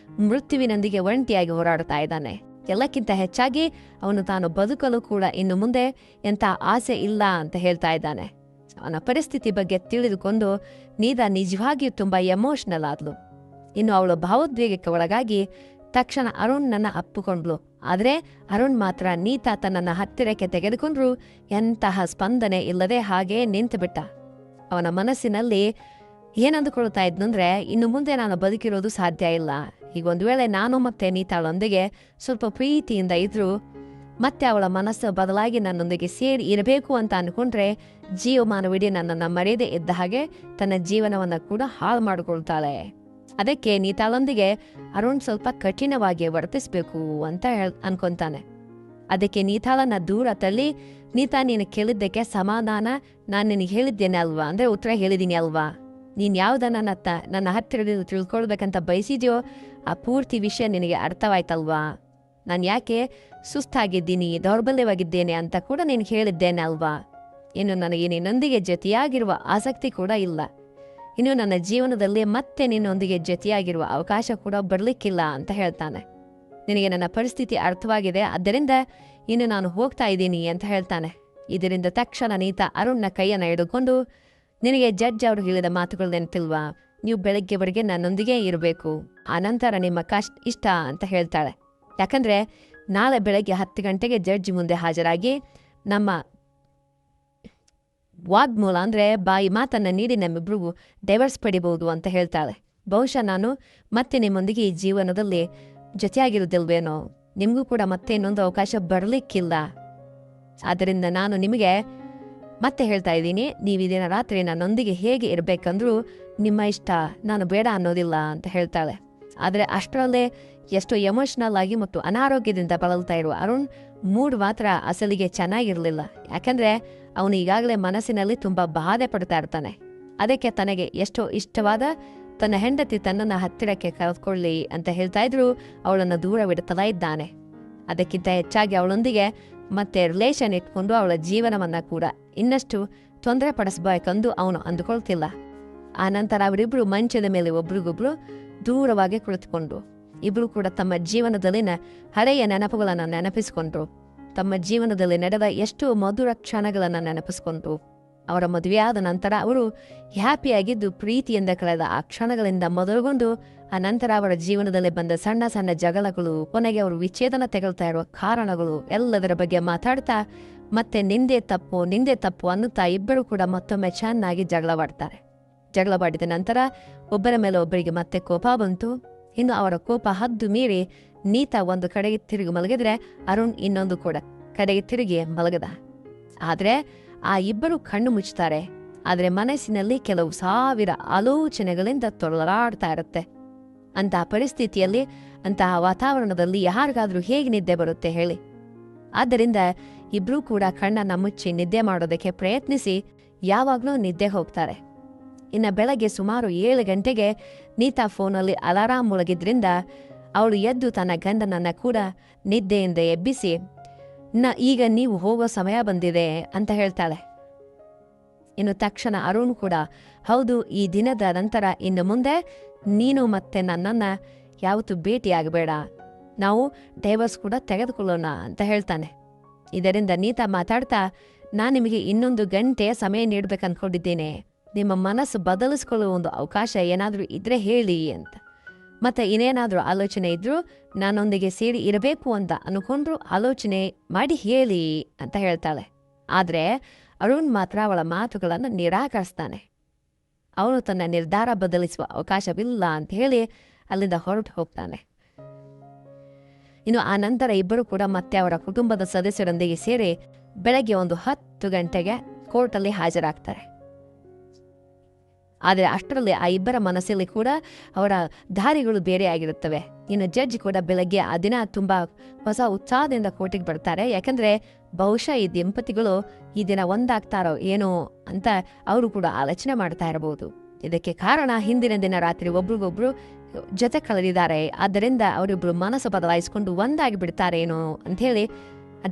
ಮೃತ್ಯುವಿನೊಂದಿಗೆ ಒಂಟಿಯಾಗಿ ಹೋರಾಡ್ತಾ ಇದ್ದಾನೆ. ಎಲ್ಲಕ್ಕಿಂತ ಹೆಚ್ಚಾಗಿ ಅವನು ತಾನು ಬದುಕಲು ಕೂಡ ಇನ್ನು ಮುಂದೆ ಎಂಥ ಆಸೆ ಇಲ್ಲ ಅಂತ ಹೇಳ್ತಾ ಇದ್ದಾನೆ. ಅವನ ಪರಿಸ್ಥಿತಿ ಬಗ್ಗೆ ತಿಳಿದುಕೊಂಡು ನೀತಾ ನಿಜವಾಗಿಯೂ ತುಂಬಾ ಎಮೋಷನಲ್ ಆದ್ಲು. ಇನ್ನು ಅವಳು ಭಾವೋದ್ವೇಗಕ್ಕೆ ಒಳಗಾಗಿ ತಕ್ಷಣ ಅರುಣ್ ನನ್ನ ಅಪ್ಪಿಕೊಂಡ್ಲು. ಆದರೆ ಅರುಣ್ ಮಾತ್ರ ನೀತಾ ತನ್ನನ್ನು ಹತ್ತಿರಕ್ಕೆ ತೆಗೆದುಕೊಂಡ್ರು ಎಂತಹ ಸ್ಪಂದನೆ ಇಲ್ಲದೆ ಹಾಗೇ ನಿಂತು ಬಿಟ್ಟ. ಅವನ ಮನಸ್ಸಿನಲ್ಲಿ ಏನಂದುಕೊಳ್ತಾ ಇದ್ನಂದ್ರೆ, ಇನ್ನು ಮುಂದೆ ನಾನು ಬದುಕಿರೋದು ಸಾಧ್ಯ ಇಲ್ಲ. ಈಗ ಒಂದು ವೇಳೆ ನಾನು ಮತ್ತೆ ನೀತಾಳೊಂದಿಗೆ ಸ್ವಲ್ಪ ಪ್ರೀತಿಯಿಂದ ಇದ್ರು ಮತ್ತೆ ಅವಳ ಮನಸ್ಸು ಬದಲಾಗಿ ನನ್ನೊಂದಿಗೆ ಸೇರಿ ಇರಬೇಕು ಅಂತ ಅನ್ಕೊಂಡ್ರೆ ಜೀವಮಾನವಿಡೀ ನನ್ನನ್ನು ಮರೆಯದೇ ಇದ್ದ ಹಾಗೆ ತನ್ನ ಜೀವನವನ್ನು ಕೂಡ ಹಾಳು ಮಾಡಿಕೊಳ್ತಾಳೆ. ಅದಕ್ಕೆ ನೀತಾಳೊಂದಿಗೆ ಅರುಣ್ ಸ್ವಲ್ಪ ಕಠಿಣವಾಗಿ ವರ್ತಿಸ್ಬೇಕು ಅಂತ ಅನ್ಕೊಂತಾನೆ. ಅದಕ್ಕೆ ನೀತಾಳನ್ನ ದೂರ ತಳ್ಳಿ, ನೀತಾ ನೀನು ಕೇಳಿದ್ದಕ್ಕೆ ಸಮಾಧಾನ ನಾನು ನಿನಗೆ ಹೇಳಿದ್ದೇನೆ ಅಲ್ವಾ, ಅಂದ್ರೆ ಉತ್ತರ ಹೇಳಿದ್ದೀನಿ ಅಲ್ವಾ, ನೀನು ಯಾವುದನ್ನ ನನ್ನ ಹತ್ತಿರ ತಿಳ್ಕೊಳ್ಬೇಕಂತ ಬಯಸಿದ್ಯೋ ಆ ಪೂರ್ತಿ ವಿಷಯ ನಿನಗೆ ಅರ್ಥವಾಯ್ತಲ್ವಾ. ನಾನು ಯಾಕೆ ಸುಸ್ತಾಗಿದ್ದೀನಿ, ದೌರ್ಬಲ್ಯವಾಗಿದ್ದೇನೆ ಅಂತ ಕೂಡ ನೀನು ಹೇಳಿದ್ದೇನೆ ಅಲ್ವಾ. ಇನ್ನು ನನಗೆ ನಿನ್ನೊಂದಿಗೆ ಜೊತೆಯಾಗಿರುವ ಆಸಕ್ತಿ ಕೂಡ ಇಲ್ಲ. ಇನ್ನು ನನ್ನ ಜೀವನದಲ್ಲಿ ಮತ್ತೆ ನಿನ್ನೊಂದಿಗೆ ಜೊತೆಯಾಗಿರುವ ಅವಕಾಶ ಕೂಡ ಬರಲಿಕ್ಕಿಲ್ಲ ಅಂತ ಹೇಳ್ತಾನೆ. ನಿನಗೆ ನನ್ನ ಪರಿಸ್ಥಿತಿ ಅರ್ಥವಾಗಿದೆ, ಆದ್ದರಿಂದ ಇನ್ನು ನಾನು ಹೋಗ್ತಾ ಇದ್ದೀನಿ ಅಂತ ಹೇಳ್ತಾನೆ. ಇದರಿಂದ ತಕ್ಷಣ ನೀತಾ ಅರುಣ್ನ ಕೈಯನ್ನು ಹಿಡಿದುಕೊಂಡು, ನಿನಗೆ ಜಡ್ಜ್ ಅವರು ಹೇಳಿದ ಮಾತುಗಳು ನೆನಪಿಲ್ವಾ, ನೀವು ಬೆಳಗ್ಗೆವರೆಗೆ ನನ್ನೊಂದಿಗೆ ಇರಬೇಕು, ಆನಂತರ ನಿಮ್ಮ ಇಷ್ಟ ಅಂತ ಹೇಳ್ತಾಳೆ. ಯಾಕಂದ್ರೆ ನಾಳೆ ಬೆಳಗ್ಗೆ 10 ಗಂಟೆಗೆ ಜಡ್ಜ್ ಮುಂದೆ ಹಾಜರಾಗಿ ನಮ್ಮ ವಾಗ್ಮೂಲ ಅಂದರೆ ಬಾಯಿ ಮಾತನ್ನು ನೀಡಿ ನಮ್ಮಿಬ್ರಿಗೂ ಡೈವರ್ಸ್ ಪಡಿಬಹುದು ಅಂತ ಹೇಳ್ತಾಳೆ. ಬಹುಶಃ ನಾನು ಮತ್ತೆ ನಿಮ್ಮೊಂದಿಗೆ ಈ ಜೀವನದಲ್ಲಿ ಜೊತೆಯಾಗಿರೋದಿಲ್ವೇನೋ, ನಿಮಗೂ ಕೂಡ ಮತ್ತೆ ಇನ್ನೊಂದು ಅವಕಾಶ ಬರಲಿಕ್ಕಿಲ್ಲ. ಆದ್ದರಿಂದ ನಾನು ನಿಮಗೆ ಮತ್ತೆ ಹೇಳ್ತಾ ಇದ್ದೀನಿ, ನೀವು ಈ ದಿನ ರಾತ್ರಿ ನನ್ನೊಂದಿಗೆ ಹೇಗೆ ಇರಬೇಕಂದ್ರೂ ನಿಮ್ಮ ಇಷ್ಟ, ನಾನು ಬೇಡ ಅನ್ನೋದಿಲ್ಲ ಅಂತ ಹೇಳ್ತಾಳೆ. ಆದರೆ ಅಷ್ಟರಲ್ಲೇ ಎಷ್ಟು ಎಮೋಷ್ನಲ್ ಆಗಿ ಮತ್ತು ಅನಾರೋಗ್ಯದಿಂದ ಬಳಲ್ತಾ ಇರುವ ಅರುಣ್ ಮೂಡ್ ಮಾತ್ರ ಅಸಲಿಗೆ ಚೆನ್ನಾಗಿರಲಿಲ್ಲ. ಯಾಕಂದರೆ ಅವನು ಈಗಾಗಲೇ ಮನಸ್ಸಿನಲ್ಲಿ ತುಂಬ ಬಾಧೆ ಪಡ್ತಾ ಇರ್ತಾನೆ. ಅದಕ್ಕೆ ತನಗೆ ಎಷ್ಟೋ ಇಷ್ಟವಾದ ತನ್ನ ಹೆಂಡತಿ ತನ್ನನ್ನು ಹತ್ತಿರಕ್ಕೆ ಕರೆದುಕೊಳ್ಳಿ ಅಂತ ಹೇಳ್ತಾ ಇದ್ರು ಅವಳನ್ನು ದೂರವಿಡುತ್ತಲೇ ಇದ್ದಾನೆ. ಅದಕ್ಕಿಂತ ಹೆಚ್ಚಾಗಿ ಅವಳೊಂದಿಗೆ ಮತ್ತೆ ರಿಲೇಷನ್ ಇಟ್ಕೊಂಡು ಅವಳ ಜೀವನವನ್ನು ಕೂಡ ಇನ್ನಷ್ಟು ತೊಂದರೆ ಪಡಿಸಬೇಕೆಂದು ಅವನು ಅಂದುಕೊಳ್ತಿಲ್ಲ. ಆ ನಂತರ ಅವರಿಬ್ಬರು ಮಂಚದ ಮೇಲೆ ಒಬ್ರಿಗೊಬ್ರು ದೂರವಾಗಿ ಕುಳಿತುಕೊಂಡ್ರು. ಇಬ್ಬರು ಕೂಡ ತಮ್ಮ ಜೀವನದಲ್ಲಿನ ಹಳೆಯ ನೆನಪುಗಳನ್ನು ನೆನಪಿಸಿಕೊಂಡ್ರು. ತಮ್ಮ ಜೀವನದಲ್ಲಿ ನಡೆದ ಎಷ್ಟೋ ಮಧುರ ಕ್ಷಣಗಳನ್ನು ನೆನಪಿಸ್ಕೊಂಡ್ರು. ಅವರ ಮದುವೆಯಾದ ನಂತರ ಅವರು ಹ್ಯಾಪಿಯಾಗಿದ್ದು ಪ್ರೀತಿಯಿಂದ ಕಳೆದ ಆ ಕ್ಷಣಗಳಿಂದ ಮೊದಲುಗೊಂಡು ಆ ನಂತರ ಅವರ ಜೀವನದಲ್ಲಿ ಬಂದ ಸಣ್ಣ ಸಣ್ಣ ಜಗಳಗಳು, ಕೊನೆಗೆ ಅವರು ವಿಚ್ಛೇದನ ತೆಗೊಳ್ತಾ ಇರುವ ಕಾರಣಗಳು ಎಲ್ಲದರ ಬಗ್ಗೆ ಮಾತಾಡ್ತಾ ಮತ್ತೆ ನಿಂದೆ ತಪ್ಪು ಅನ್ನುತ್ತಾ ಇಬ್ಬರು ಕೂಡ ಮತ್ತೊಮ್ಮೆ ಚೆನ್ನಾಗಿ ಜಗಳವಾಡಿದ ನಂತರ ಒಬ್ಬರ ಮೇಲೆ ಒಬ್ಬರಿಗೆ ಮತ್ತೆ ಕೋಪ ಬಂತು. ಇನ್ನು ಅವರ ಕೋಪ ಹದ್ದು ಮೀರಿ ನೀತಾ ಒಂದು ಕಡೆಗೆ ತಿರುಗಿ ಮಲಗಿದ್ರೆ ಅರುಣ್ ಇನ್ನೊಂದು ಕೂಡ ಕಡೆಗೆ ತಿರುಗಿ ಮಲಗದ. ಆದರೆ ಆ ಇಬ್ಬರು ಕಣ್ಣು ಮುಚ್ಚುತ್ತಾರೆ. ಆದರೆ ಮನಸ್ಸಿನಲ್ಲಿ ಕೆಲವು ಸಾವಿರ ಆಲೋಚನೆಗಳಿಂದ ತೊಳಲಾಡ್ತಾ ಇರುತ್ತೆ. ಅಂತಹ ಪರಿಸ್ಥಿತಿಯಲ್ಲಿ, ಅಂತಹ ವಾತಾವರಣದಲ್ಲಿ ಯಾರಿಗಾದ್ರೂ ಹೇಗೆ ನಿದ್ದೆ ಬರುತ್ತೆ ಹೇಳಿ? ಆದ್ದರಿಂದ ಇಬ್ಬರೂ ಕೂಡ ಕಣ್ಣನ್ನು ಮುಚ್ಚಿ ನಿದ್ದೆ ಮಾಡೋದಕ್ಕೆ ಪ್ರಯತ್ನಿಸಿ ಯಾವಾಗಲೂ ನಿದ್ದೆ ಹೋಗ್ತಾರೆ. ಇನ್ನು ಬೆಳಗ್ಗೆ ಸುಮಾರು 7 ಗಂಟೆಗೆ ನೀತಾ ಫೋನಲ್ಲಿ ಅಲಾರಾಮ್ ಮುಳಗಿದ್ರಿಂದ ಅವಳು ಎದ್ದು ತನ್ನ ಗಂಡನನ್ನ ಕೂಡ ನಿದ್ದೆಯಿಂದ ಎಬ್ಬಿಸಿ ಈಗ ನೀವು ಹೋಗೋ ಸಮಯ ಬಂದಿದೆ ಅಂತ ಹೇಳ್ತಾಳೆ. ಇನ್ನು ತಕ್ಷಣ ಅರುಣ್ ಕೂಡ ಹೌದು, ಈ ದಿನದ ನಂತರ ಇನ್ನು ಮುಂದೆ ನೀನು ಮತ್ತೆ ನನ್ನನ್ನು ಯಾವತ್ತೂ ಭೇಟಿಯಾಗಬೇಡ, ನಾವು ಡೈವರ್ಸ್ ಕೂಡ ತೆಗೆದುಕೊಳ್ಳೋಣ ಅಂತ ಹೇಳ್ತಾನೆ. ಇದರಿಂದ ನೀತಾ ಮಾತಾಡ್ತಾ, ನಾನು ನಿಮಗೆ ಇನ್ನೊಂದು ಗಂಟೆ ಸಮಯ ನೀಡಬೇಕಂದ್ಕೊಂಡಿದ್ದೇನೆ, ನಿಮ್ಮ ಮನಸ್ಸು ಬದಲಿಸ್ಕೊಳ್ಳುವ ಒಂದು ಅವಕಾಶ ಏನಾದರೂ ಇದ್ರೆ ಹೇಳಿ ಅಂತ. ಮತ್ತೆ ಇನ್ನೇನಾದರೂ ಆಲೋಚನೆ ಇದ್ರೂ ನಾನೊಂದಿಗೆ ಸೇರಿ ಇರಬೇಕು ಅಂತ ಅನ್ಕೊಂಡ್ರು ಆಲೋಚನೆ ಮಾಡಿ ಹೇಳಿ ಅಂತ ಹೇಳ್ತಾಳೆ. ಆದರೆ ಅರುಣ್ ಮಾತ್ರ ಅವಳ ಮಾತುಗಳನ್ನು ನಿರಾಕರಿಸ್ತಾನೆ. ಅವನು ತನ್ನ ನಿರ್ಧಾರ ಬದಲಿಸುವ ಅವಕಾಶವಿಲ್ಲ ಅಂತ ಹೇಳಿ ಅಲ್ಲಿಂದ ಹೊರಟು ಹೋಗ್ತಾನೆ. ಇನ್ನು ಆ ನಂತರ ಇಬ್ಬರು ಕೂಡ ಮತ್ತೆ ಅವರ ಕುಟುಂಬದ ಸದಸ್ಯರೊಂದಿಗೆ ಸೇರಿ ಬೆಳಗ್ಗೆ ಒಂದು 10 ಗಂಟೆಗೆ ಕೋರ್ಟಲ್ಲಿ ಹಾಜರಾಗ್ತಾರೆ. ಆದರೆ ಅಷ್ಟರಲ್ಲಿ ಆ ಇಬ್ಬರ ಮನಸ್ಸಲ್ಲಿ ಕೂಡ ಅವರ ದಾರಿಗಳು ಬೇರೆ ಆಗಿರುತ್ತವೆ. ಇನ್ನು ಜಡ್ಜ್ ಕೂಡ ಬೆಳಗ್ಗೆ ಆ ದಿನ ತುಂಬ ಹೊಸ ಉತ್ಸಾಹದಿಂದ ಕೋರ್ಟಿಗೆ ಬರ್ತಾರೆ. ಯಾಕಂದರೆ ಬಹುಶಃ ಈ ದಂಪತಿಗಳು ಈ ದಿನ ಒಂದಾಗ್ತಾರೋ ಏನೋ ಅಂತ ಅವರು ಕೂಡ ಆಲೋಚನೆ ಮಾಡ್ತಾ ಇರಬಹುದು. ಇದಕ್ಕೆ ಕಾರಣ ಹಿಂದಿನ ದಿನ ರಾತ್ರಿ ಒಬ್ರಿಗೊಬ್ರು ಜೊತೆ ಕಳೆದಿದ್ದಾರೆ. ಆದ್ದರಿಂದ ಅವರಿಬ್ರು ಮನಸ್ಸು ಬದಲಾಯಿಸಿಕೊಂಡು ಒಂದಾಗಿ ಬಿಡ್ತಾರೇನೋ ಅಂಥೇಳಿ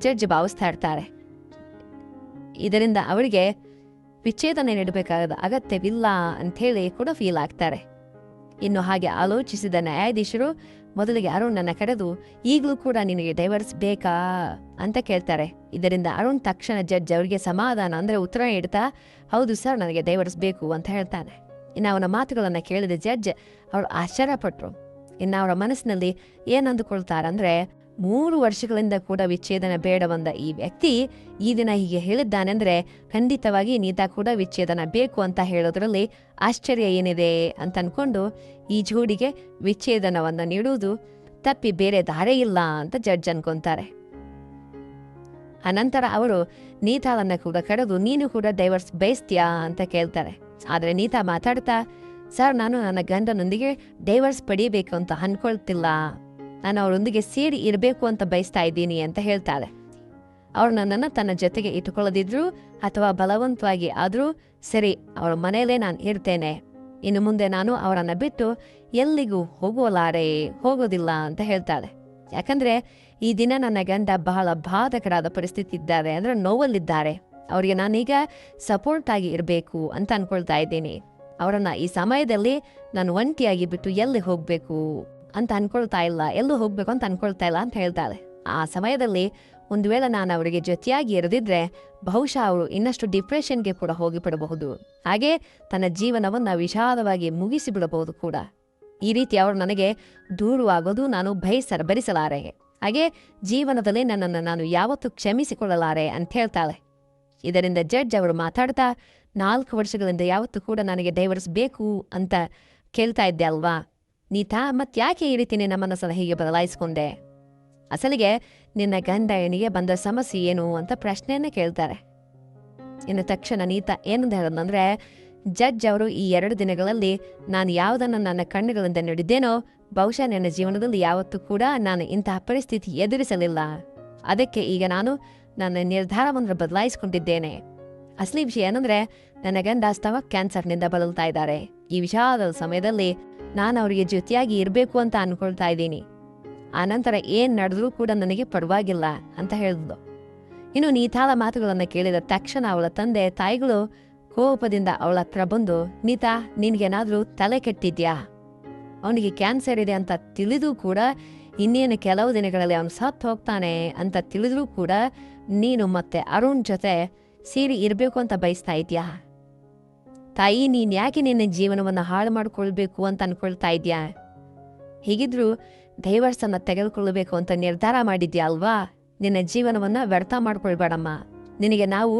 ಜಡ್ಜ್ ಭಾವಿಸ್ತಾ ಇರ್ತಾರೆ. ಇದರಿಂದ ಅವರಿಗೆ ವಿಚ್ಛೇದನೆ ನೀಡಬೇಕಾದ ಅಗತ್ಯವಿಲ್ಲ ಅಂಥೇಳಿ ಕೂಡ ಫೀಲ್ ಆಗ್ತಾರೆ. ಇನ್ನು ಹಾಗೆ ಆಲೋಚಿಸಿದ ನ್ಯಾಯಾಧೀಶರು ಮೊದಲಿಗೆ ಅರುಣನ್ನ ಕರೆದು ಈಗಲೂ ಕೂಡ ನಿನಗೆ ಡೈವರ್ಸ್ ಬೇಕಾ ಅಂತ ಕೇಳ್ತಾರೆ. ಇದರಿಂದ ಅರುಣ್ ತಕ್ಷಣ ಜಡ್ಜ್ ಅವರಿಗೆ ಸಮಾಧಾನ ಅಂದರೆ ಉತ್ತರ ನೀಡ್ತಾ ಹೌದು ಸರ್, ನನಗೆ ಡೈವರ್ಸ್ ಬೇಕು ಅಂತ ಹೇಳ್ತಾನೆ. ಇನ್ನು ಅವನ ಮಾತುಗಳನ್ನು ಕೇಳಿದ ಜಡ್ಜ್ ಅವರು ಆಶ್ಚರ್ಯಪಟ್ಟರು. ಇನ್ನು ಅವರ ಮನಸ್ಸಿನಲ್ಲಿ ಏನಂದುಕೊಳ್ತಾರಂದ್ರೆ 3 ವರ್ಷಗಳಿಂದ ಕೂಡ ವಿಚ್ಛೇದನ ಬೇಡವಂದ ಈ ವ್ಯಕ್ತಿ ಈ ದಿನ ಹೀಗೆ ಹೇಳಿದ್ದಾನೆಂದ್ರೆ ಖಂಡಿತವಾಗಿ ನೀತಾ ಕೂಡ ವಿಚ್ಛೇದನ ಬೇಕು ಅಂತ ಹೇಳೋದ್ರಲ್ಲಿ ಆಶ್ಚರ್ಯ ಏನಿದೆ ಅಂತ ಅನ್ಕೊಂಡು ಈ ಜೋಡಿಗೆ ವಿಚ್ಛೇದನವನ್ನು ನೀಡುವುದು ತಪ್ಪಿ ಬೇರೆ ದಾರಿ ಇಲ್ಲ ಅಂತ ಜಡ್ಜ್ ಅನ್ಕೊಂತಾರೆ. ಅನಂತರ ಅವರು ನೀತಾಳನ್ನ ಕೂಡ ಕರೆದು ನೀನು ಕೂಡ ಡೈವರ್ಸ್ ಬಯಸ್ತೀಯಾ ಅಂತ ಕೇಳ್ತಾರೆ. ಆದರೆ ನೀತಾ ಮಾತಾಡ್ತಾ ಸರ್, ನಾನು ನನ್ನ ಗಂಡನೊಂದಿಗೆ ಡೈವರ್ಸ್ ಪಡೀಬೇಕು ಅಂತ ಅನ್ಕೊಳ್ತಿಲ್ಲ, ನಾನು ಅವರೊಂದಿಗೆ ಸೇರಿ ಇರಬೇಕು ಅಂತ ಬಯಸ್ತಾ ಇದ್ದೀನಿ ಅಂತ ಹೇಳ್ತಾಳೆ. ಅವಳು ನನ್ನನ್ನು ತನ್ನ ಜೊತೆಗೆ ಇಟ್ಟುಕೊಳ್ಳದಿದ್ರು ಅಥವಾ ಬಲವಂತವಾಗಿ ಆದರೂ ಸರಿ, ಅವಳ ಮನೆಯಲ್ಲೇ ನಾನು ಇರ್ತೇನೆ. ಇನ್ನು ಮುಂದೆ ನಾನು ಅವರನ್ನು ಬಿಟ್ಟು ಎಲ್ಲಿಗೂ ಹೋಗೋದಿಲ್ಲ ಅಂತ ಹೇಳ್ತಾಳೆ. ಯಾಕಂದರೆ ಈ ದಿನ ನನ್ನ ಗಂಡ ಬಹಳ ಬಾಧಕರಾದ ಪರಿಸ್ಥಿತಿ ಇದ್ದಾರೆ, ಅಂದರೆ ನೋವಲ್ಲಿದ್ದಾರೆ. ಅವರಿಗೆ ನಾನೀಗ ಸಪೋರ್ಟ್ ಆಗಿ ಇರಬೇಕು ಅಂತ ಅನ್ಕೊಳ್ತಾ ಇದ್ದೀನಿ. ಅವರನ್ನು ಈ ಸಮಯದಲ್ಲಿ ನಾನು ಒಂಟಿಯಾಗಿ ಬಿಟ್ಟು ಎಲ್ಲಿ ಹೋಗಬೇಕು ಅಂತ ಅನ್ಕೊಳ್ತಾ ಇಲ್ಲ, ಎಲ್ಲೂ ಹೋಗ್ಬೇಕು ಅಂತ ಅನ್ಕೊಳ್ತಾ ಇಲ್ಲ ಅಂತ ಹೇಳ್ತಾಳೆ. ಆ ಸಮಯದಲ್ಲಿ ಒಂದು ವೇಳೆ ನಾನು ಅವರಿಗೆ ಜೊತೆಯಾಗಿ ಇರದಿದ್ರೆ ಬಹುಶಃ ಅವರು ಇನ್ನಷ್ಟು ಡಿಪ್ರೆಷನ್ಗೆ ಕೂಡ ಹೋಗಿಬಿಡಬಹುದು, ಹಾಗೆ ತನ್ನ ಜೀವನವನ್ನು ವಿಷಾದವಾಗಿ ಮುಗಿಸಿಬಿಡಬಹುದು ಕೂಡ. ಈ ರೀತಿ ಅವರು ನನಗೆ ದೂರವಾಗೋದು ನಾನು ಭರಿಸಲಾರೆ. ಹಾಗೆ ಜೀವನದಲ್ಲಿ ನನ್ನನ್ನು ನಾನು ಯಾವತ್ತೂ ಕ್ಷಮಿಸಿಕೊಳ್ಳಲಾರೆ ಅಂತ ಹೇಳ್ತಾಳೆ. ಇದರಿಂದ ಜಡ್ಜ್ ಅವರು ಮಾತಾಡ್ತಾ, 4 ವರ್ಷಗಳಿಂದ ಯಾವತ್ತೂ ಕೂಡ ನನಗೆ ಡೈವರ್ಸ್ ಬೇಕು ಅಂತ ಕೇಳ್ತಾ ಇದ್ದೆ ಅಲ್ವಾ, ನೀತಾ ಮತ್ತ್ಯಾಕೆ ಈ ರೀತಿ ನಿನ್ನ ಮನಸ್ಸನ್ನು ಹೀಗೆ ಬದಲಾಯಿಸ್ಕೊಂಡೆ? ಅಸಲಿಗೆ ನಿನ್ನ ಗಂಡ ಹೆಣ್ಣಿಗೆ ಬಂದ ಸಮಸ್ಯೆ ಏನು ಅಂತ ಪ್ರಶ್ನೆಯನ್ನೇ ಕೇಳ್ತಾರೆ. ಇನ್ನು ತಕ್ಷಣ ನೀತಾ ಏನಂತ ಹೇಳೋದಂದ್ರೆ, ಜಡ್ಜ್ ಅವರು ಈ 2 ದಿನಗಳಲ್ಲಿ ನಾನು ಯಾವುದನ್ನು ನನ್ನ ಕಣ್ಣುಗಳಿಂದ ನೋಡಿದ್ದೇನೋ, ಬಹುಶಃ ನನ್ನ ಜೀವನದಲ್ಲಿ ಯಾವತ್ತೂ ಕೂಡ ನಾನು ಇಂತಹ ಪರಿಸ್ಥಿತಿ ಎದುರಿಸಲಿಲ್ಲ. ಅದಕ್ಕೆ ಈಗ ನಾನು ನನ್ನ ನಿರ್ಧಾರವನ್ನು ಬದಲಾಯಿಸಿಕೊಂಡಿದ್ದೇನೆ. ಅಸಲಿ ವಿಷಯ ಏನಂದ್ರೆ, ನನ್ನ ಗಂಡ ಸ್ಟಮಕ್ ಕ್ಯಾನ್ಸರ್ನಿಂದ ಬಳಲ್ತಾ ಇದ್ದಾರೆ. ಈ ವಿಷಾದದ ಸಮಯದಲ್ಲಿ ನಾನು ಅವರಿಗೆ ಜೊತೆಯಾಗಿ ಇರಬೇಕು ಅಂತ ಅನ್ಕೊಳ್ತಾ ಇದ್ದೀನಿ. ಆನಂತರ ಏನ್ ನಡೆದ್ರೂ ಕೂಡ ನನಗೆ ಪರವಾಗಿಲ್ಲ ಅಂತ ಹೇಳಿದ್ಲು. ಇನ್ನು ನೀತಾಳ ಮಾತುಗಳನ್ನು ಕೇಳಿದ ತಕ್ಷಣ ಅವಳ ತಂದೆ ತಾಯಿಗಳು ಕೋಪದಿಂದ ಅವಳ ಹತ್ರ ಬಂದು, ನೀತಾ ನಿನ್ಗೇನಾದ್ರೂ ತಲೆ ಕೆಟ್ಟಿದ್ಯಾ? ಅವನಿಗೆ ಕ್ಯಾನ್ಸರ್ ಇದೆ ಅಂತ ತಿಳಿದು ಕೂಡ, ಇನ್ನೇನು ಕೆಲವು ದಿನಗಳಲ್ಲಿ ಅವನು ಸತ್ತು ಹೋಗ್ತಾನೆ ಅಂತ ತಿಳಿದ್ರೂ ಕೂಡ ನೀನು ಮತ್ತೆ ಅರುಣ್ ಜೊತೆ ಸೇರಿ ಇರಬೇಕು ಅಂತ ಬಯಸ್ತಾ ಇದ್ಯಾ? ತಾಯಿ, ನೀನ್ ಯಾಕೆ ನಿನ್ನ ಜೀವನವನ್ನು ಹಾಳು ಮಾಡ್ಕೊಳ್ಬೇಕು ಅಂತ ಅನ್ಕೊಳ್ತಾ ಇದ್ಯಾ? ಹೀಗಿದ್ರೂ ಡೈವರ್ಸನ್ನು ತೆಗೆದುಕೊಳ್ಳಬೇಕು ಅಂತ ನಿರ್ಧಾರ ಮಾಡಿದ್ಯಾ ಅಲ್ವಾ? ನಿನ್ನ ಜೀವನವನ್ನು ವ್ಯರ್ಥ ಮಾಡ್ಕೊಳ್ಬೇಡಮ್ಮ. ನಿನಗೆ ನಾವು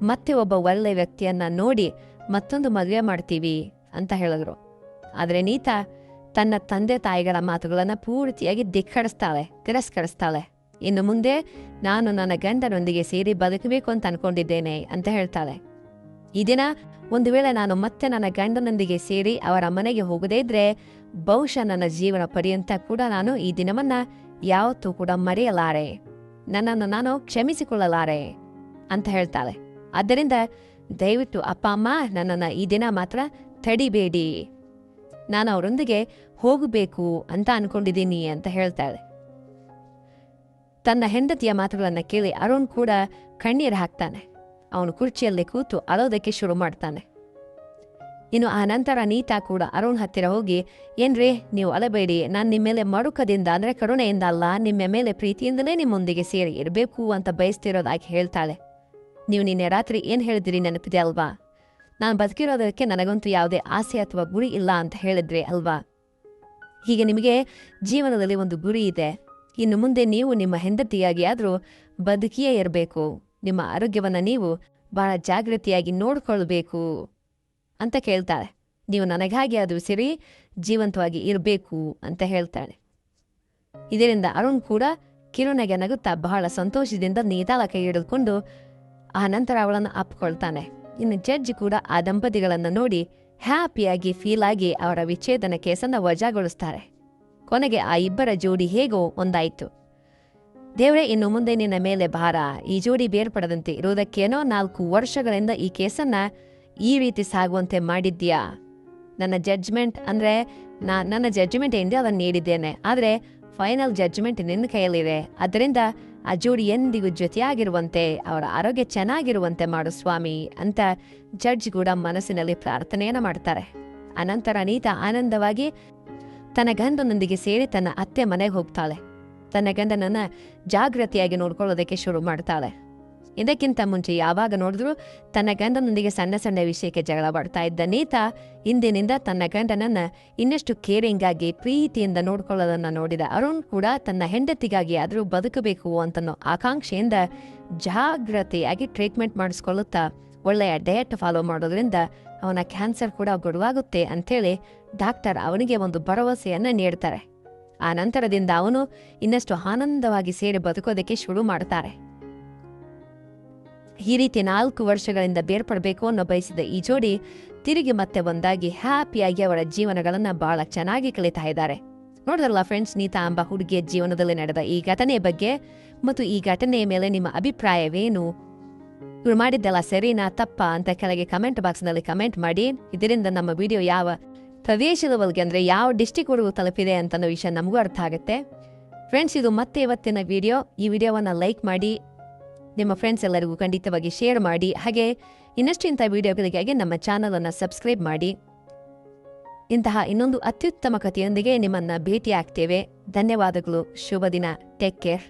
ಮತ್ತೆ ಒಬ್ಬ ಒಳ್ಳೆ ವ್ಯಕ್ತಿಯನ್ನ ನೋಡಿ ಮತ್ತೊಂದು ಮದುವೆ ಮಾಡ್ತೀವಿ ಅಂತ ಹೇಳಿದ್ರು. ಆದರೆ ನೀತಾ ತನ್ನ ತಂದೆ ತಾಯಿಗಳ ಮಾತುಗಳನ್ನು ಪೂರ್ತಿಯಾಗಿ ತಿರಸ್ಕರಿಸ್ತಾಳೆ. ಇನ್ನು ಮುಂದೆ ನಾನು ನನ್ನ ಗಂಡನೊಂದಿಗೆ ಸೇರಿ ಬದುಕಬೇಕು ಅಂತ ಅನ್ಕೊಂಡಿದ್ದೇನೆ ಅಂತ ಹೇಳ್ತಾಳೆ. ಈ ದಿನ ಒಂದು ವೇಳೆ ನಾನು ಮತ್ತೆ ನನ್ನ ಗಂಡನೊಂದಿಗೆ ಸೇರಿ ಅವರ ಮನೆಗೆ ಹೋಗದೇ ಇದ್ರೆ, ಬಹುಶಃ ನನ್ನ ಜೀವನ ಪರ್ಯಂತ ಕೂಡ ನಾನು ಈ ದಿನವನ್ನ ಯಾವತ್ತೂ ಕೂಡ ಮರೆಯಲಾರೆ, ನನ್ನನ್ನು ನಾನು ಕ್ಷಮಿಸಿಕೊಳ್ಳಲಾರೆ ಅಂತ ಹೇಳ್ತಾಳೆ. ಆದ್ದರಿಂದ ದಯವಿಟ್ಟು ಅಪ್ಪ ಅಮ್ಮ ನನ್ನನ್ನು ಈ ದಿನ ಮಾತ್ರ ತಡಿಬೇಡಿ, ನಾನು ಅವರೊಂದಿಗೆ ಹೋಗಬೇಕು ಅಂತ ಅನ್ಕೊಂಡಿದ್ದೀನಿ ಅಂತ ಹೇಳ್ತಾಳೆ. ತನ್ನ ಹೆಂಡತಿಯ ಮಾತುಗಳನ್ನು ಕೇಳಿ ಅರುಣ್ ಕೂಡ ಕಣ್ಣೀರು ಹಾಕ್ತಾನೆ. ಅವನು ಕುರ್ಚಿಯಲ್ಲಿ ಕೂತು ಅಳೋದಕ್ಕೆ ಶುರು ಮಾಡ್ತಾನೆ. ಇನ್ನು ಆ ನಂತರ ನೀತಾ ಕೂಡ ಅರುಣ್ ಹತ್ತಿರ ಹೋಗಿ, ಏನ್ರಿ ನೀವು ಅಳಬೇಡಿ, ನಾನು ನಿಮ್ಮ ಮೇಲೆ ಮರುಕದಿಂದ ಅಂದರೆ ಕರುಣೆಯಿಂದ ಅಲ್ಲ, ನಿಮ್ಮ ಮೇಲೆ ಪ್ರೀತಿಯಿಂದಲೇ ನಿಮ್ಮೊಂದಿಗೆ ಸೇರಿ ಇರಬೇಕು ಅಂತ ಬಯಸ್ತಿರೋದಾಗಿ ಹೇಳ್ತಾಳೆ. ನೀವು ನಿನ್ನೆ ರಾತ್ರಿ ಏನು ಹೇಳಿದಿರಿ ನೆನಪಿದೆ ಅಲ್ವಾ? ನಾನು ಬದುಕಿರೋದಕ್ಕೆ ನನಗಂತೂ ಯಾವುದೇ ಆಸೆ ಅಥವಾ ಗುರಿ ಇಲ್ಲ ಅಂತ ಹೇಳಿದ್ರಿ ಅಲ್ವಾ? ಹೀಗೆ ನಿಮಗೆ ಜೀವನದಲ್ಲಿ ಒಂದು ಗುರಿ ಇದೆ. ಇನ್ನು ಮುಂದೆ ನೀವು ನಿಮ್ಮ ಹೆಂಡತಿಯಾಗಿ ಆದರೂ ಬದುಕಿಯೇ ಇರಬೇಕು. ನಿಮ್ಮ ಆರೋಗ್ಯವನ್ನು ನೀವು ಬಹಳ ಜಾಗೃತಿಯಾಗಿ ನೋಡ್ಕೊಳ್ಬೇಕು ಅಂತ ಕೇಳ್ತಾಳೆ. ನೀವು ನನಗಾಗಿ ಅದು ಸಿರಿ ಜೀವಂತವಾಗಿ ಇರಬೇಕು ಅಂತ ಹೇಳ್ತಾಳೆ. ಇದರಿಂದ ಅರುಣ್ ಕೂಡ ಕಿರುನಗೆ ನಗುತ್ತಾ ಬಹಳ ಸಂತೋಷದಿಂದ ನೀತಾಳ ಕೈ ಹಿಡಿದುಕೊಂಡು ಆ ನಂತರ ಅವಳನ್ನು ಅಪ್ಕೊಳ್ತಾನೆ. ಇನ್ನು ಜಡ್ಜ್ ಕೂಡ ಆ ದಂಪತಿಗಳನ್ನು ನೋಡಿ ಹ್ಯಾಪಿಯಾಗಿ ಫೀಲ್ ಆಗಿ ಅವರ ವಿಚ್ಛೇದನ ಕೇಸನ್ನು ವಜಾಗೊಳಿಸ್ತಾರೆ. ಕೊನೆಗೆ ಆ ಇಬ್ಬರ ಜೋಡಿ ಹೇಗೋ ಒಂದಾಯಿತು. ದೇವ್ರೆ, ಇನ್ನು ಮುಂದೆ ನಿನ್ನ ಮೇಲೆ ಭಾರ, ಈ ಜೋಡಿ ಬೇರ್ಪಡದಂತೆ ಇರೋದಕ್ಕೇನೋ 4 ವರ್ಷಗಳಿಂದ ಈ ಕೇಸನ್ನ ಈ ರೀತಿ ಸಾಗುವಂತೆ ಮಾಡಿದ್ಯಾ? ನನ್ನ ಜಡ್ಜ್ಮೆಂಟ್ ಏನಿದೆ ಅದನ್ನು ನೀಡಿದ್ದೇನೆ, ಆದರೆ ಫೈನಲ್ ಜಡ್ಜ್ಮೆಂಟ್ ನಿನ್ನ ಕೈಯಲ್ಲಿದೆ. ಅದರಿಂದ ಆ ಜೋಡಿ ಎಂದಿಗೂ ಜೊತೆಯಾಗಿರುವಂತೆ, ಅವರ ಆರೋಗ್ಯ ಚೆನ್ನಾಗಿರುವಂತೆ ಮಾಡು ಸ್ವಾಮಿ ಅಂತ ಜಡ್ಜ್ ಕೂಡ ಮನಸ್ಸಿನಲ್ಲಿ ಪ್ರಾರ್ಥನೆಯನ್ನು ಮಾಡ್ತಾರೆ. ಅನಂತರ ನೀತಾ ಆನಂದವಾಗಿ ತನ್ನ ಗಂಡನೊಂದಿಗೆ ಸೇರಿ ತನ್ನ ಅತ್ತೆ ಮನೆಗೆ ಹೋಗ್ತಾಳೆ. ತನ್ನ ಗಂಡನನ್ನ ಜಾಗೃತಿಯಾಗಿ ನೋಡ್ಕೊಳ್ಳೋದಕ್ಕೆ ಶುರು ಮಾಡ್ತಾಳೆ. ಇದಕ್ಕಿಂತ ಮುಂಚೆ ಯಾವಾಗ ನೋಡಿದ್ರೂ ತನ್ನ ಗಂಡನೊಂದಿಗೆ ಸಣ್ಣ ಸಣ್ಣ ವಿಷಯಕ್ಕೆ ಜಗಳ ಬರ್ತಾ ಇದ್ದ ನೀತಾ ಇಂದಿನಿಂದ ತನ್ನ ಗಂಡನನ್ನ ಇನ್ನಷ್ಟು ಕೇರಿಂಗ್ ಆಗಿ ಪ್ರೀತಿಯಿಂದ ನೋಡ್ಕೊಳ್ಳೋದನ್ನ ನೋಡಿದ ಅರುಣ್ ಕೂಡ ತನ್ನ ಹೆಂಡತಿಗಾಗಿ ಆದರೂ ಬದುಕಬೇಕು ಅಂತನೋ ಆಕಾಂಕ್ಷೆಯಿಂದ ಜಾಗೃತಿಯಾಗಿ ಟ್ರೀಟ್ಮೆಂಟ್ ಮಾಡಿಸ್ಕೊಳ್ಳುತ್ತಾ ಒಳ್ಳೆಯ ಡಯಟ್ ಫಾಲೋ ಮಾಡೋದ್ರಿಂದ ಅವನ ಕ್ಯಾನ್ಸರ್ ಕೂಡ ಗುಣವಾಗುತ್ತೆ ಅಂಥೇಳಿ ಡಾಕ್ಟರ್ ಅವನಿಗೆ ಒಂದು ಭರವಸೆಯನ್ನ ನೀಡ್ತಾರೆ. ಆ ನಂತರದಿಂದ ಅವನು ಇನ್ನಷ್ಟು ಆನಂದವಾಗಿ ಸೇರಿ ಬದುಕೋದಕ್ಕೆ ಶುರು ಮಾಡ್ತಾರೆ. ಈ ರೀತಿ 4 ವರ್ಷಗಳಿಂದ ಬೇರ್ಪಡಬೇಕು ಅನ್ನೋ ಬಯಸಿದ ಈ ಜೋಡಿ ತಿರುಗಿ ಮತ್ತೆ ಒಂದಾಗಿ ಹ್ಯಾಪಿಯಾಗಿ ಅವರ ಜೀವನಗಳನ್ನು ಬಹಳ ಚೆನ್ನಾಗಿ ಕಳೀತಾ ಇದ್ದಾರೆ. ನೋಡಿದ್ರಲ್ಲ ಫ್ರೆಂಡ್ಸ್, ನೀತಾ ಎಂಬ ಹುಡುಗಿಯ ಜೀವನದಲ್ಲಿ ನಡೆದ ಈ ಘಟನೆಯ ಬಗ್ಗೆ ಮತ್ತು ಈ ಘಟನೆಯ ಮೇಲೆ ನಿಮ್ಮ ಅಭಿಪ್ರಾಯವೇನು? ಇವ್ರು ಮಾಡಿದ್ದೆಲ್ಲ ಸರಿನಾ ತಪ್ಪಾ ಅಂತ ಕೆಳಗೆ ಕಮೆಂಟ್ ಬಾಕ್ಸ್ನಲ್ಲಿ ಕಮೆಂಟ್ ಮಾಡಿ. ಇದರಿಂದ ನಮ್ಮ ವಿಡಿಯೋ ಯಾವ ಪ್ರದೇಶದವರೆಗೆ ಅಂದರೆ ಯಾವ ಡಿಸ್ಟಿಕ್ವರೆಗೂ ತಲುಪಿದೆ ಅಂತ ವಿಷಯ ನಮಗೂ ಅರ್ಥ ಆಗುತ್ತೆ. ಫ್ರೆಂಡ್ಸ್, ಇದು ಮತ್ತೆ ಇವತ್ತಿನ ವಿಡಿಯೋ. ಈ ವಿಡಿಯೋವನ್ನು ಲೈಕ್ ಮಾಡಿ, ನಿಮ್ಮ ಫ್ರೆಂಡ್ಸ್ ಎಲ್ಲರಿಗೂ ಖಂಡಿತವಾಗಿ ಶೇರ್ ಮಾಡಿ. ಹಾಗೆ ಇನ್ನಷ್ಟು ಇಂಥ ವಿಡಿಯೋಗಳಿಗಾಗಿ ನಮ್ಮ ಚಾನಲನ್ನು ಸಬ್ಸ್ಕ್ರೈಬ್ ಮಾಡಿ. ಇಂತಹ ಇನ್ನೊಂದು ಅತ್ಯುತ್ತಮ ಕಥೆಯೊಂದಿಗೆ ನಿಮ್ಮನ್ನು ಭೇಟಿ ಆಗ್ತೇವೆ. ಧನ್ಯವಾದಗಳು. ಶುಭ ದಿನ. Take care.